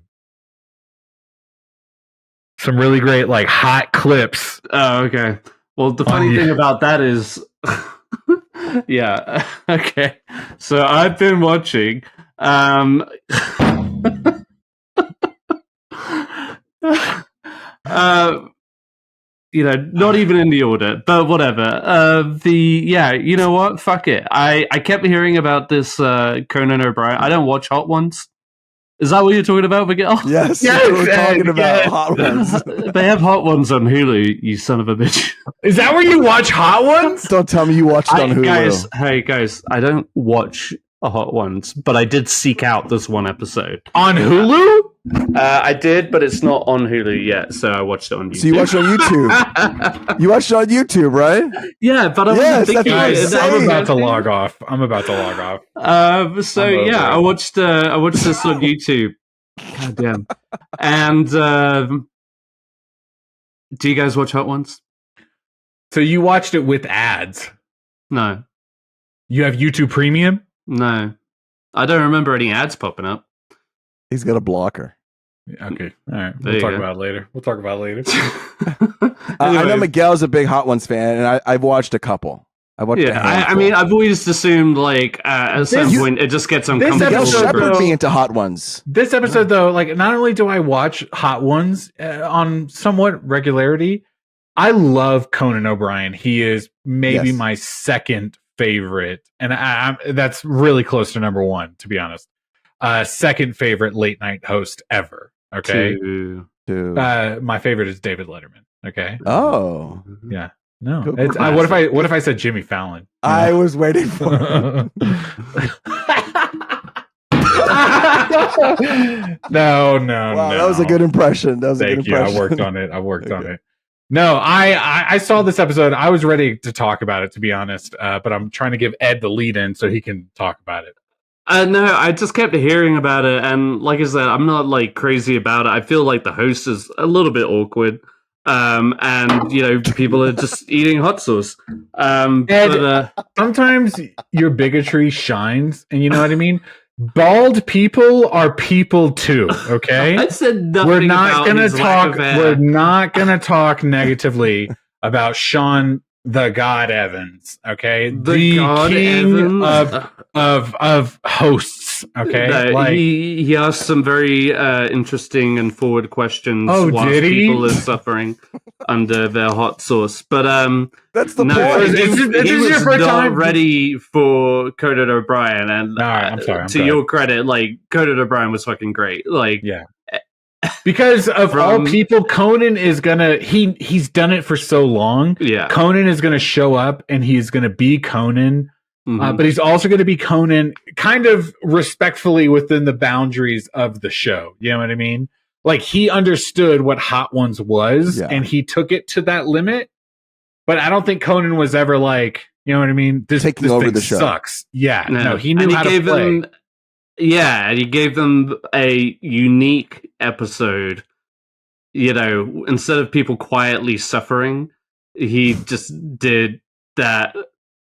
Speaker 2: Some really great, like, hot clips.
Speaker 3: Oh, okay. Well, the funny thing about that is, yeah, okay. So I've been watching, you know, not even in the order, but whatever. You know what? Fuck it. I kept hearing about this Conan O'Brien. I don't watch Hot Ones. Is that what you're talking about, Miguel?
Speaker 4: Yes, we're talking about Hot Ones.
Speaker 3: They have Hot Ones on Hulu, you son of a bitch.
Speaker 2: Is that where you watch Hot Ones?
Speaker 4: Don't tell me you watched it on Hulu.
Speaker 3: Guys, I don't watch Hot Ones, but I did seek out this one episode.
Speaker 2: On Hulu?
Speaker 3: I did, but it's not on Hulu yet, so I watched it on YouTube.
Speaker 4: So you watched it on YouTube? You watched it on YouTube, right?
Speaker 3: Yeah, but I'm
Speaker 2: about to log off. I watched this on YouTube. God damn. And do you guys watch Hot Ones? So you watched it with ads?
Speaker 3: No.
Speaker 2: You have YouTube Premium?
Speaker 3: No. I don't remember any ads popping up.
Speaker 4: He's got a blocker.
Speaker 2: Okay. All right. We'll talk about it later.
Speaker 4: I know Miguel's a big Hot Ones fan, and I've watched a couple.
Speaker 3: I mean, I've always assumed like at some point it just gets uncomfortable.
Speaker 4: Shepherd me into Hot Ones.
Speaker 2: This episode, though, like not only do I watch Hot Ones on somewhat regularity, I love Conan O'Brien. He is maybe my second favorite, and that's really close to number one, to be honest. Second favorite late night host ever. Okay, my favorite is David Letterman. Okay.
Speaker 4: Oh,
Speaker 2: yeah. No. What if I said Jimmy Fallon?
Speaker 4: I was waiting for it.
Speaker 2: No.
Speaker 4: Wow, that was a good impression.
Speaker 2: Thank you. I worked on it. No, I saw this episode. I was ready to talk about it, to be honest. But I'm trying to give Ed the lead in so he can talk about it.
Speaker 3: No, I just kept hearing about it, and like I said, I'm not like crazy about it. I feel like the host is a little bit awkward. And you know, people are just eating hot sauce.
Speaker 2: Sometimes your bigotry shines, and you know what I mean. Bald people are people too. Okay,
Speaker 3: I said nothing.
Speaker 2: We're not gonna talk negatively about Sean the God Evans. Okay, the king of hosts. Okay,
Speaker 3: he asked some very interesting and forward questions whilst
Speaker 2: did he?
Speaker 3: People are suffering under their hot sauce. But
Speaker 4: that's the point.
Speaker 3: He was not ready for Conan O'Brien, and
Speaker 2: I'm sorry.
Speaker 3: Your credit, like Conan O'Brien was fucking great. Like,
Speaker 2: yeah. Because of all people, Conan is gonna he's done it for so long.
Speaker 3: Yeah.
Speaker 2: Conan is gonna show up and he's gonna be Conan. But he's also going to be Conan kind of respectfully within the boundaries of the show. You know what I mean? Like he understood what Hot Ones was and he took it to that limit. But I don't think Conan was ever like, you know what I mean? This
Speaker 4: over
Speaker 2: thing
Speaker 4: the show
Speaker 2: sucks. Yeah. No, he knew how to play.
Speaker 3: And he gave them a unique episode. You know, instead of people quietly suffering, he just did that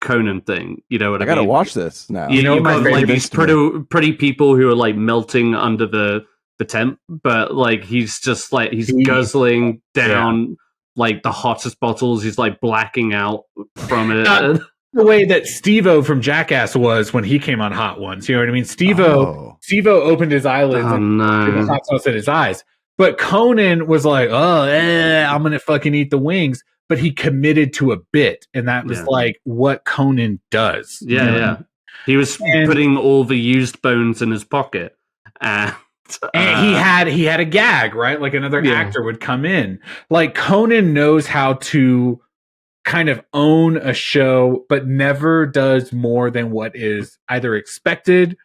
Speaker 3: Conan thing, you know what I mean?
Speaker 4: I gotta watch this now.
Speaker 3: You know, like these pretty people who are like melting under the tent, but like he's just like he's guzzling down like the hottest bottles. He's like blacking out from it.
Speaker 2: The way that Steve-O from Jackass was when he came on Hot Ones, you know what I mean? Steve-O opened his eyelids and the hot sauce in his eyes, but Conan was like, I'm gonna fucking eat the wings. But he committed to a bit, and that was like what Conan does.
Speaker 3: Yeah. He was putting all the used bones in his pocket, and
Speaker 2: he had a gag, right? Like another actor would come in. Like Conan knows how to kind of own a show, but never does more than what is either expected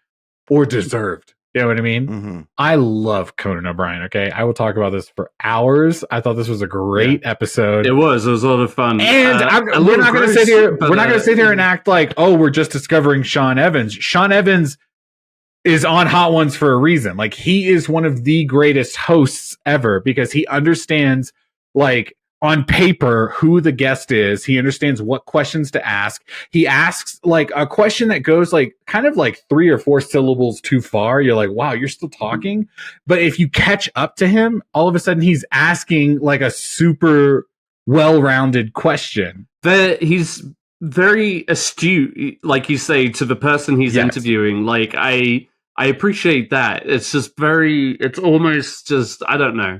Speaker 2: or deserved. You know what I mean?
Speaker 4: Mm-hmm.
Speaker 2: I love Conan O'Brien. Okay, I will talk about this for hours. I thought this was a great episode.
Speaker 3: It was a lot of fun.
Speaker 2: And we're not going to sit here. We're not going to sit here and act like, we're just discovering Sean Evans. Sean Evans is on Hot Ones for a reason. Like he is one of the greatest hosts ever because he understands, like on paper, who the guest is. He understands what questions to ask. He asks like a question that goes like kind of like 3 or 4 syllables too far. You're like, wow, you're still talking. But if you catch up to him, all of a sudden he's asking like a super well-rounded question.
Speaker 3: He's very astute, like you say, to the person he's interviewing. Like I appreciate that. It's just it's almost just, I don't know.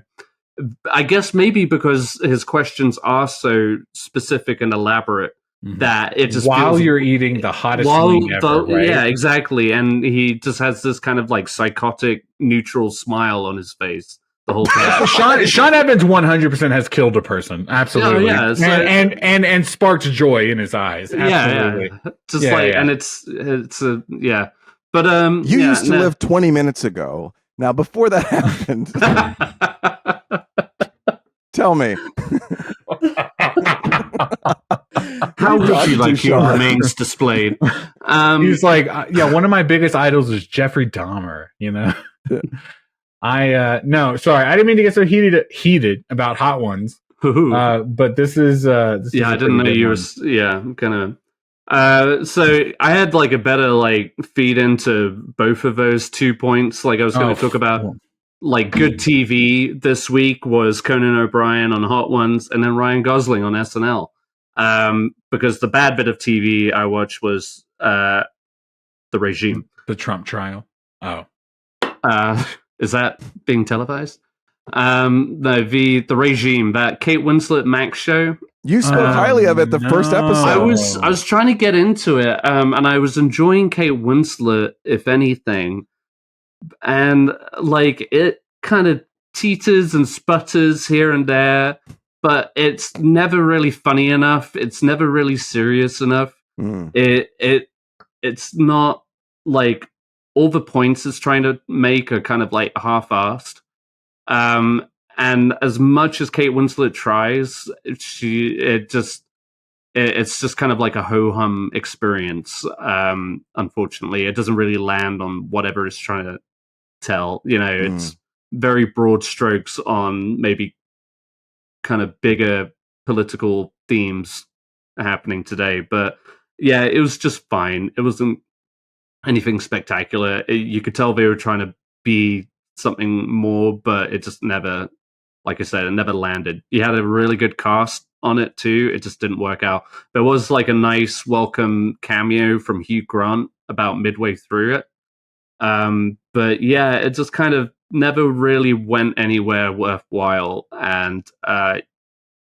Speaker 3: I guess maybe because his questions are so specific and elaborate that it just
Speaker 2: while you're eating the hottest wing ever, right?
Speaker 3: Yeah, exactly. And he just has this kind of like psychotic, neutral smile on his face the whole time.
Speaker 2: Sean Evans 100% has killed a person, absolutely, and sparked joy in his eyes, absolutely.
Speaker 3: And it's But
Speaker 4: you used to live 20 minutes ago. Now, before that happened. Tell me.
Speaker 3: How would you like your remains displayed?
Speaker 2: He's like, one of my biggest idols is Jeffrey Dahmer, you know? No, sorry, I didn't mean to get so heated about Hot Ones. But this is
Speaker 3: I didn't know you were, kind of. So I had like a better like feed into both of those 2 points. Like I was going to talk about like good TV this week was Conan O'Brien on Hot Ones and then Ryan Gosling on SNL. Because the bad bit of TV I watched was The Regime.
Speaker 2: The Trump trial. Oh.
Speaker 3: Is that being televised? No, the Regime, that Kate Winslet Max show.
Speaker 4: You spoke highly of it the first episode.
Speaker 3: I was trying to get into it, and I was enjoying Kate Winslet, if anything, and like it kind of teeters and sputters here and there, but it's never really funny enough. It's never really serious enough. It's not like all the points it's trying to make are kind of like half-assed. And as much as Kate Winslet tries, it's just kind of like a ho-hum experience. Unfortunately, it doesn't really land on whatever it's trying to tell. It's very broad strokes on maybe kind of bigger political themes happening today. But yeah, it was just fine. It wasn't anything spectacular. You could tell they were trying to be something more, but it just never, like I said, it never landed. You had a really good cast on it too. It just didn't work out. There was like a nice welcome cameo from Hugh Grant about midway through it. But yeah, it just kind of never really went anywhere worthwhile. And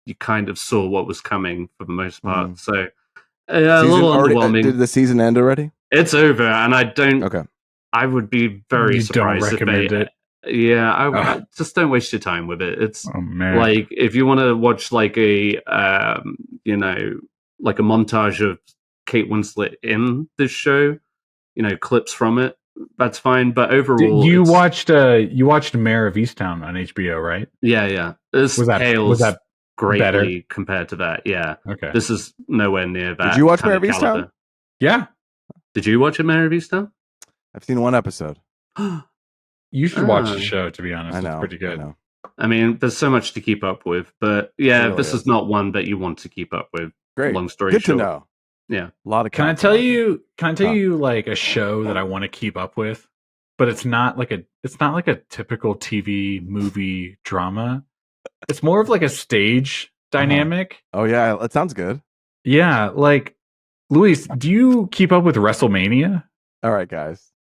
Speaker 3: you kind of saw what was coming for the most part. So a little underwhelming.
Speaker 4: Did the season end already?
Speaker 3: It's over, and I don't.
Speaker 4: Okay.
Speaker 3: I would be very surprised
Speaker 2: don't recommend
Speaker 3: if they.
Speaker 2: it.
Speaker 3: Yeah, I just don't waste your time with it. It's
Speaker 2: man.
Speaker 3: like if you want to watch like a like a montage of Kate Winslet in this show, clips from it, that's fine. But overall,
Speaker 2: you watched Mayor of Easttown on HBO, right?
Speaker 3: Yeah. This
Speaker 2: was that
Speaker 3: greatly
Speaker 2: better?
Speaker 3: Compared to that. Yeah.
Speaker 2: Okay.
Speaker 3: This is nowhere near that.
Speaker 4: Did you watch Mayor of Easttown?
Speaker 2: Yeah.
Speaker 3: Did you watch Mayor of Easttown?
Speaker 4: I've seen one episode.
Speaker 2: You should watch the show, to be honest.
Speaker 4: I know,
Speaker 2: it's pretty good.
Speaker 3: I mean, there's so much to keep up with, but yeah,
Speaker 4: really
Speaker 3: this is not one that you want to keep up with.
Speaker 4: Great.
Speaker 3: Long story
Speaker 4: Good
Speaker 3: short.
Speaker 4: to know.
Speaker 3: Yeah.
Speaker 4: A lot of
Speaker 2: Can I
Speaker 4: content.
Speaker 2: tell you like a show that I want to keep up with, but it's not like a typical TV movie drama. It's more of like a stage dynamic.
Speaker 4: Oh yeah, that sounds good.
Speaker 2: Yeah, like Luis, do you keep up with WrestleMania?
Speaker 4: All right, guys.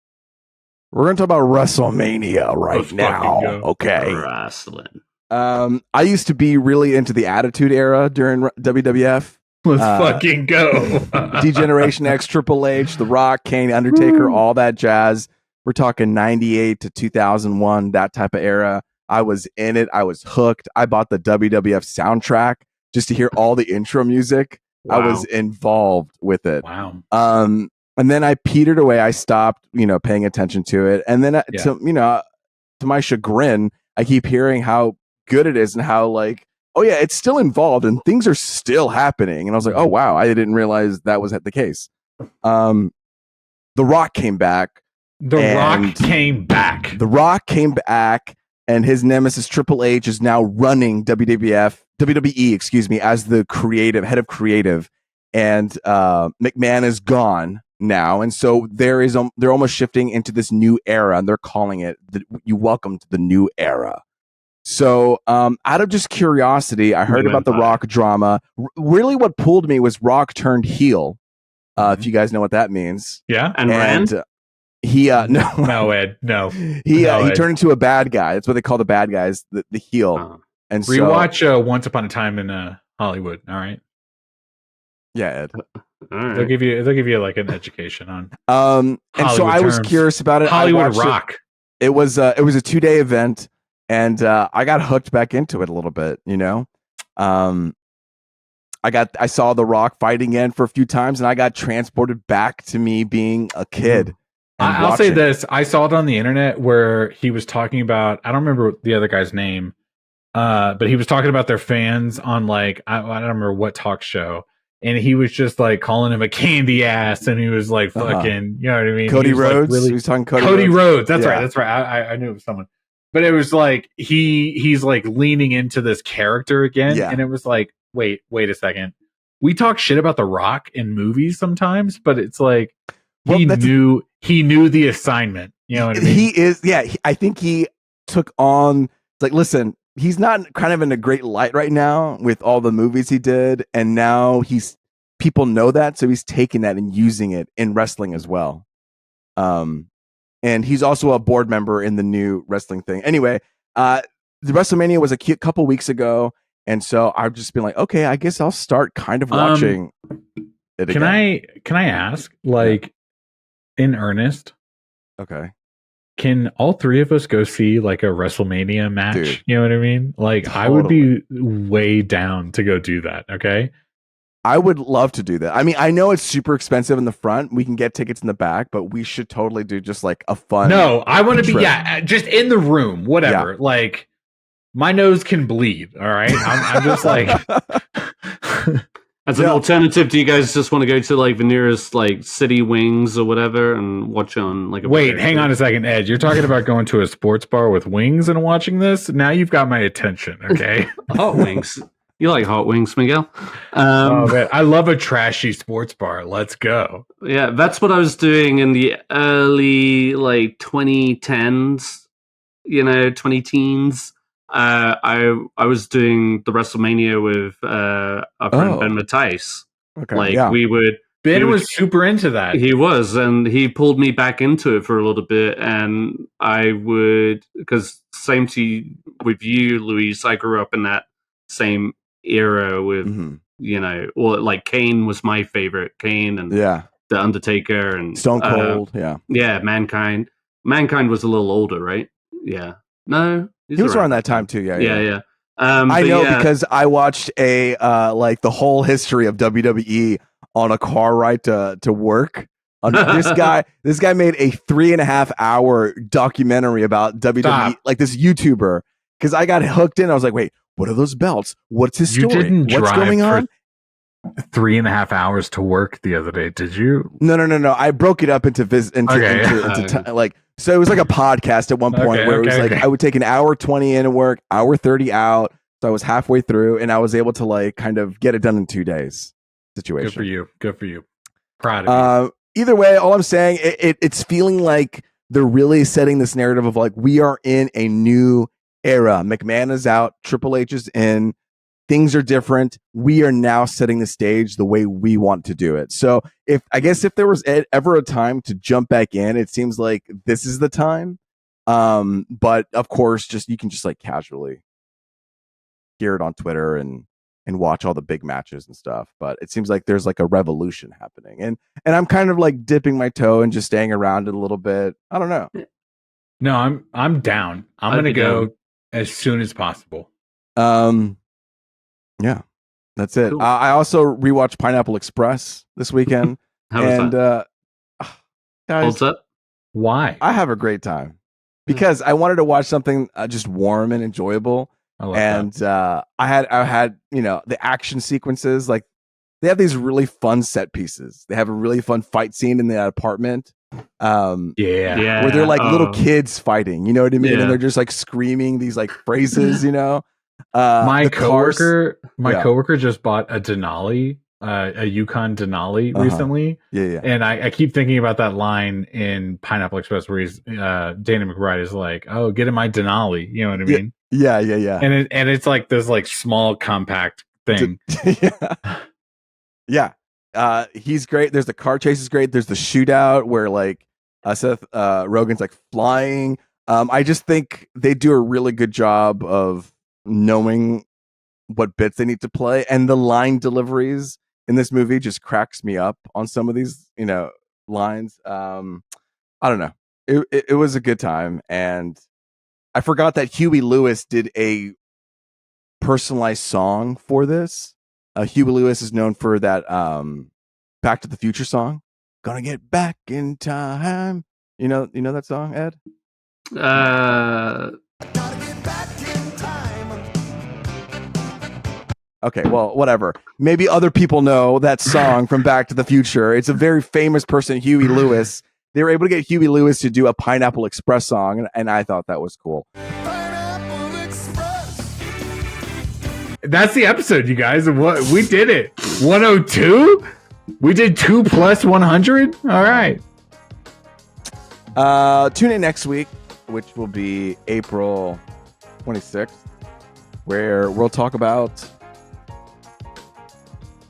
Speaker 4: We're going to talk about WrestleMania
Speaker 2: Let's
Speaker 4: now.
Speaker 2: fucking go.
Speaker 4: Okay.
Speaker 3: Wrestling.
Speaker 4: I used to be really into the Attitude Era during WWF.
Speaker 2: Let's fucking go.
Speaker 4: D-Generation X, Triple H, The Rock, Kane, Undertaker, all that jazz. We're talking 98 to 2001, that type of era. I was in it. I was hooked. I bought the WWF soundtrack just to hear all the intro music.
Speaker 3: Wow.
Speaker 4: I was involved with it.
Speaker 2: Wow.
Speaker 4: And then I petered away. I stopped, paying attention to it. And then, to my chagrin, I keep hearing how good it is and how like, oh yeah, it's still involved and things are still happening. And I was like, oh wow, I didn't realize that was the case. The Rock came back.
Speaker 2: The Rock came back, and his nemesis Triple H is now running WWE, as the head of creative. And McMahon is gone now, and so they're almost shifting into this new era, and they're calling it "You welcome to the new era." So, out of just curiosity, I heard about the Rock drama. Really, what pulled me was Rock turned heel. If you guys know what that means,
Speaker 3: yeah, and ran.
Speaker 2: No, Ed, no.
Speaker 4: He turned into a bad guy. That's what they call the bad guys, the heel. And
Speaker 2: rewatch Once Upon a Time in Hollywood. All right.
Speaker 4: Yeah, Ed.
Speaker 3: Right.
Speaker 2: They'll give you like an education on.
Speaker 4: And
Speaker 2: Hollywood
Speaker 4: so I was
Speaker 2: terms.
Speaker 4: curious about it.
Speaker 2: Hollywood Rock.
Speaker 4: It was a 2-day event, and I got hooked back into it a little bit. I saw The Rock fight again for a few times, and I got transported back to me being a kid.
Speaker 2: I'll say this: I saw it on the internet where he was talking about. I don't remember the other guy's name, but he was talking about their fans on like I don't remember what talk show. And he was just like calling him a candy ass, and he was like fucking, you know what I mean?
Speaker 4: Cody
Speaker 2: he was,
Speaker 4: Rhodes.
Speaker 2: Like, really,
Speaker 4: he was talking
Speaker 2: Cody Rhodes. That's right. That's right. I knew it was someone, but it was like he's like leaning into this character again, and it was like, wait a second. We talk shit about The Rock in movies sometimes, but it's like he knew the assignment. You know what I mean?
Speaker 4: He is. Yeah, I think he took on. It's like, listen, he's not kind of in a great light right now with all the movies he did, and now people know that, so he's taking that and using it in wrestling as well. And he's also a board member in the new wrestling thing. Anyway, the WrestleMania was a couple weeks ago, and so I've just been like, okay, I guess I'll start kind of watching it again.
Speaker 2: Can I ask, like, in earnest?
Speaker 4: Okay.
Speaker 2: Can all three of us go see like a WrestleMania match?
Speaker 4: Dude,
Speaker 2: you know what I mean? Like, totally. I would be way down to go do that. Okay.
Speaker 4: I would love to do that. I mean, I know it's super expensive in the front. We can get tickets in the back, but we should totally do just like a fun.
Speaker 2: No, I want to be, just in the room, whatever. Yeah. Like, my nose can bleed. All right. I'm just like.
Speaker 3: As an alternative, do you guys just want to go to like the nearest like City Wings or whatever and watch on like a
Speaker 2: Wait, hang on a second, Ed. You're talking about going to a sports bar with wings and watching this? Now you've got my attention, okay?
Speaker 3: Hot wings. You like hot wings, Miguel?
Speaker 2: Oh man, I love a trashy sports bar. Let's go.
Speaker 3: Yeah, that's what I was doing in the early like 2010s, 20-teens. I was doing the WrestleMania with our friend Ben Matthijs.
Speaker 4: Okay,
Speaker 3: we would.
Speaker 2: Ben was super into that.
Speaker 3: He was, and he pulled me back into it for a little bit. And I would, because same with you, Luis. I grew up in that same era with or like Kane was my favorite. Kane and The Undertaker and
Speaker 4: Stone Cold.
Speaker 3: Mankind. Mankind was a little older, right? Yeah. No.
Speaker 4: He was around that time too.
Speaker 3: Yeah.
Speaker 4: I know because I watched like the whole history of WWE on a car ride to work. This guy made a 3.5 hour documentary about WWE, like this YouTuber. Because I got hooked in, I was like, wait, what are those belts? What's his story? What's going on?
Speaker 2: 3.5 hours to work the other day, did you?
Speaker 4: No. I broke it up into like, so it was like a podcast at one point where it was like I would take an hour 20 in at work, hour 30 out. So I was halfway through, and I was able to like kind of get it done in 2 days. Situation.
Speaker 2: Good for you. Proud of
Speaker 4: you. Either way, all I'm saying, it's feeling like they're really setting this narrative of like we are in a new era. McMahon is out, Triple H is in. Things are different. We are now setting the stage the way we want to do it. So if there was ever a time to jump back in, it seems like this is the time. But of course, you can just like casually hear it on Twitter and watch all the big matches and stuff. But it seems like there's like a revolution happening. And I'm kind of like dipping my toe and just staying around it a little bit. I don't know.
Speaker 2: No, I'm down. I'm going to go as soon as possible.
Speaker 4: Yeah, that's it.
Speaker 3: Cool.
Speaker 4: I also rewatched Pineapple Express this weekend.
Speaker 3: How was that?
Speaker 4: Guys,
Speaker 3: holds up?
Speaker 2: Why?
Speaker 4: I have a great time because I wanted to watch something just warm and enjoyable. I had the action sequences, like they have these really fun set pieces. They have a really fun fight scene in the apartment. Where they're like little kids fighting, you know what I mean? Yeah. And they're just like screaming these like phrases,
Speaker 2: my coworker just bought a Denali, a Yukon Denali recently.
Speaker 4: Yeah.
Speaker 2: And I keep thinking about that line in Pineapple Express where he's Danny McBride is like, "Oh, get in my Denali," you know what I mean?
Speaker 4: Yeah.
Speaker 2: And it's like this like small compact thing.
Speaker 4: Yeah. He's great. There's the car chase is great. There's the shootout where like Seth Rogen's like flying. I just think they do a really good job of knowing what bits they need to play, and the line deliveries in this movie just cracks me up on some of these lines. I don't know, it was a good time, and I forgot that Huey Lewis did a personalized song for this. Huey Lewis is known for that Back to the Future song, "Gonna Get Back in Time." You know that song, Ed? Okay, well, whatever. Maybe other people know that song from Back to the Future. It's a very famous person, Huey Lewis. They were able to get Huey Lewis to do a Pineapple Express song, and I thought that was cool.
Speaker 2: That's the episode, you guys. What we did it. 102? We did 2 plus 100? All right.
Speaker 4: Tune in next week, which will be April 26th. where we'll talk about.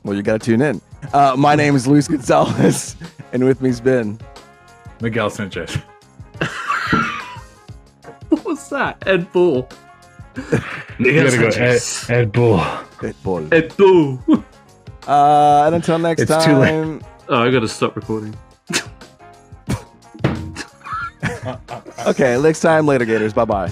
Speaker 4: Well, you got to tune in. My name is Luis Gonzalez, and with me's been
Speaker 2: Miguel Sanchez.
Speaker 3: What was that? Ed Bull.
Speaker 2: You gotta go Ed Bull.
Speaker 4: Ed Bull.
Speaker 3: Ed Bull.
Speaker 4: And until next
Speaker 2: It's
Speaker 4: time.
Speaker 2: too late.
Speaker 3: Oh, I gotta stop recording.
Speaker 4: Okay, next time, later, Gators. Bye bye.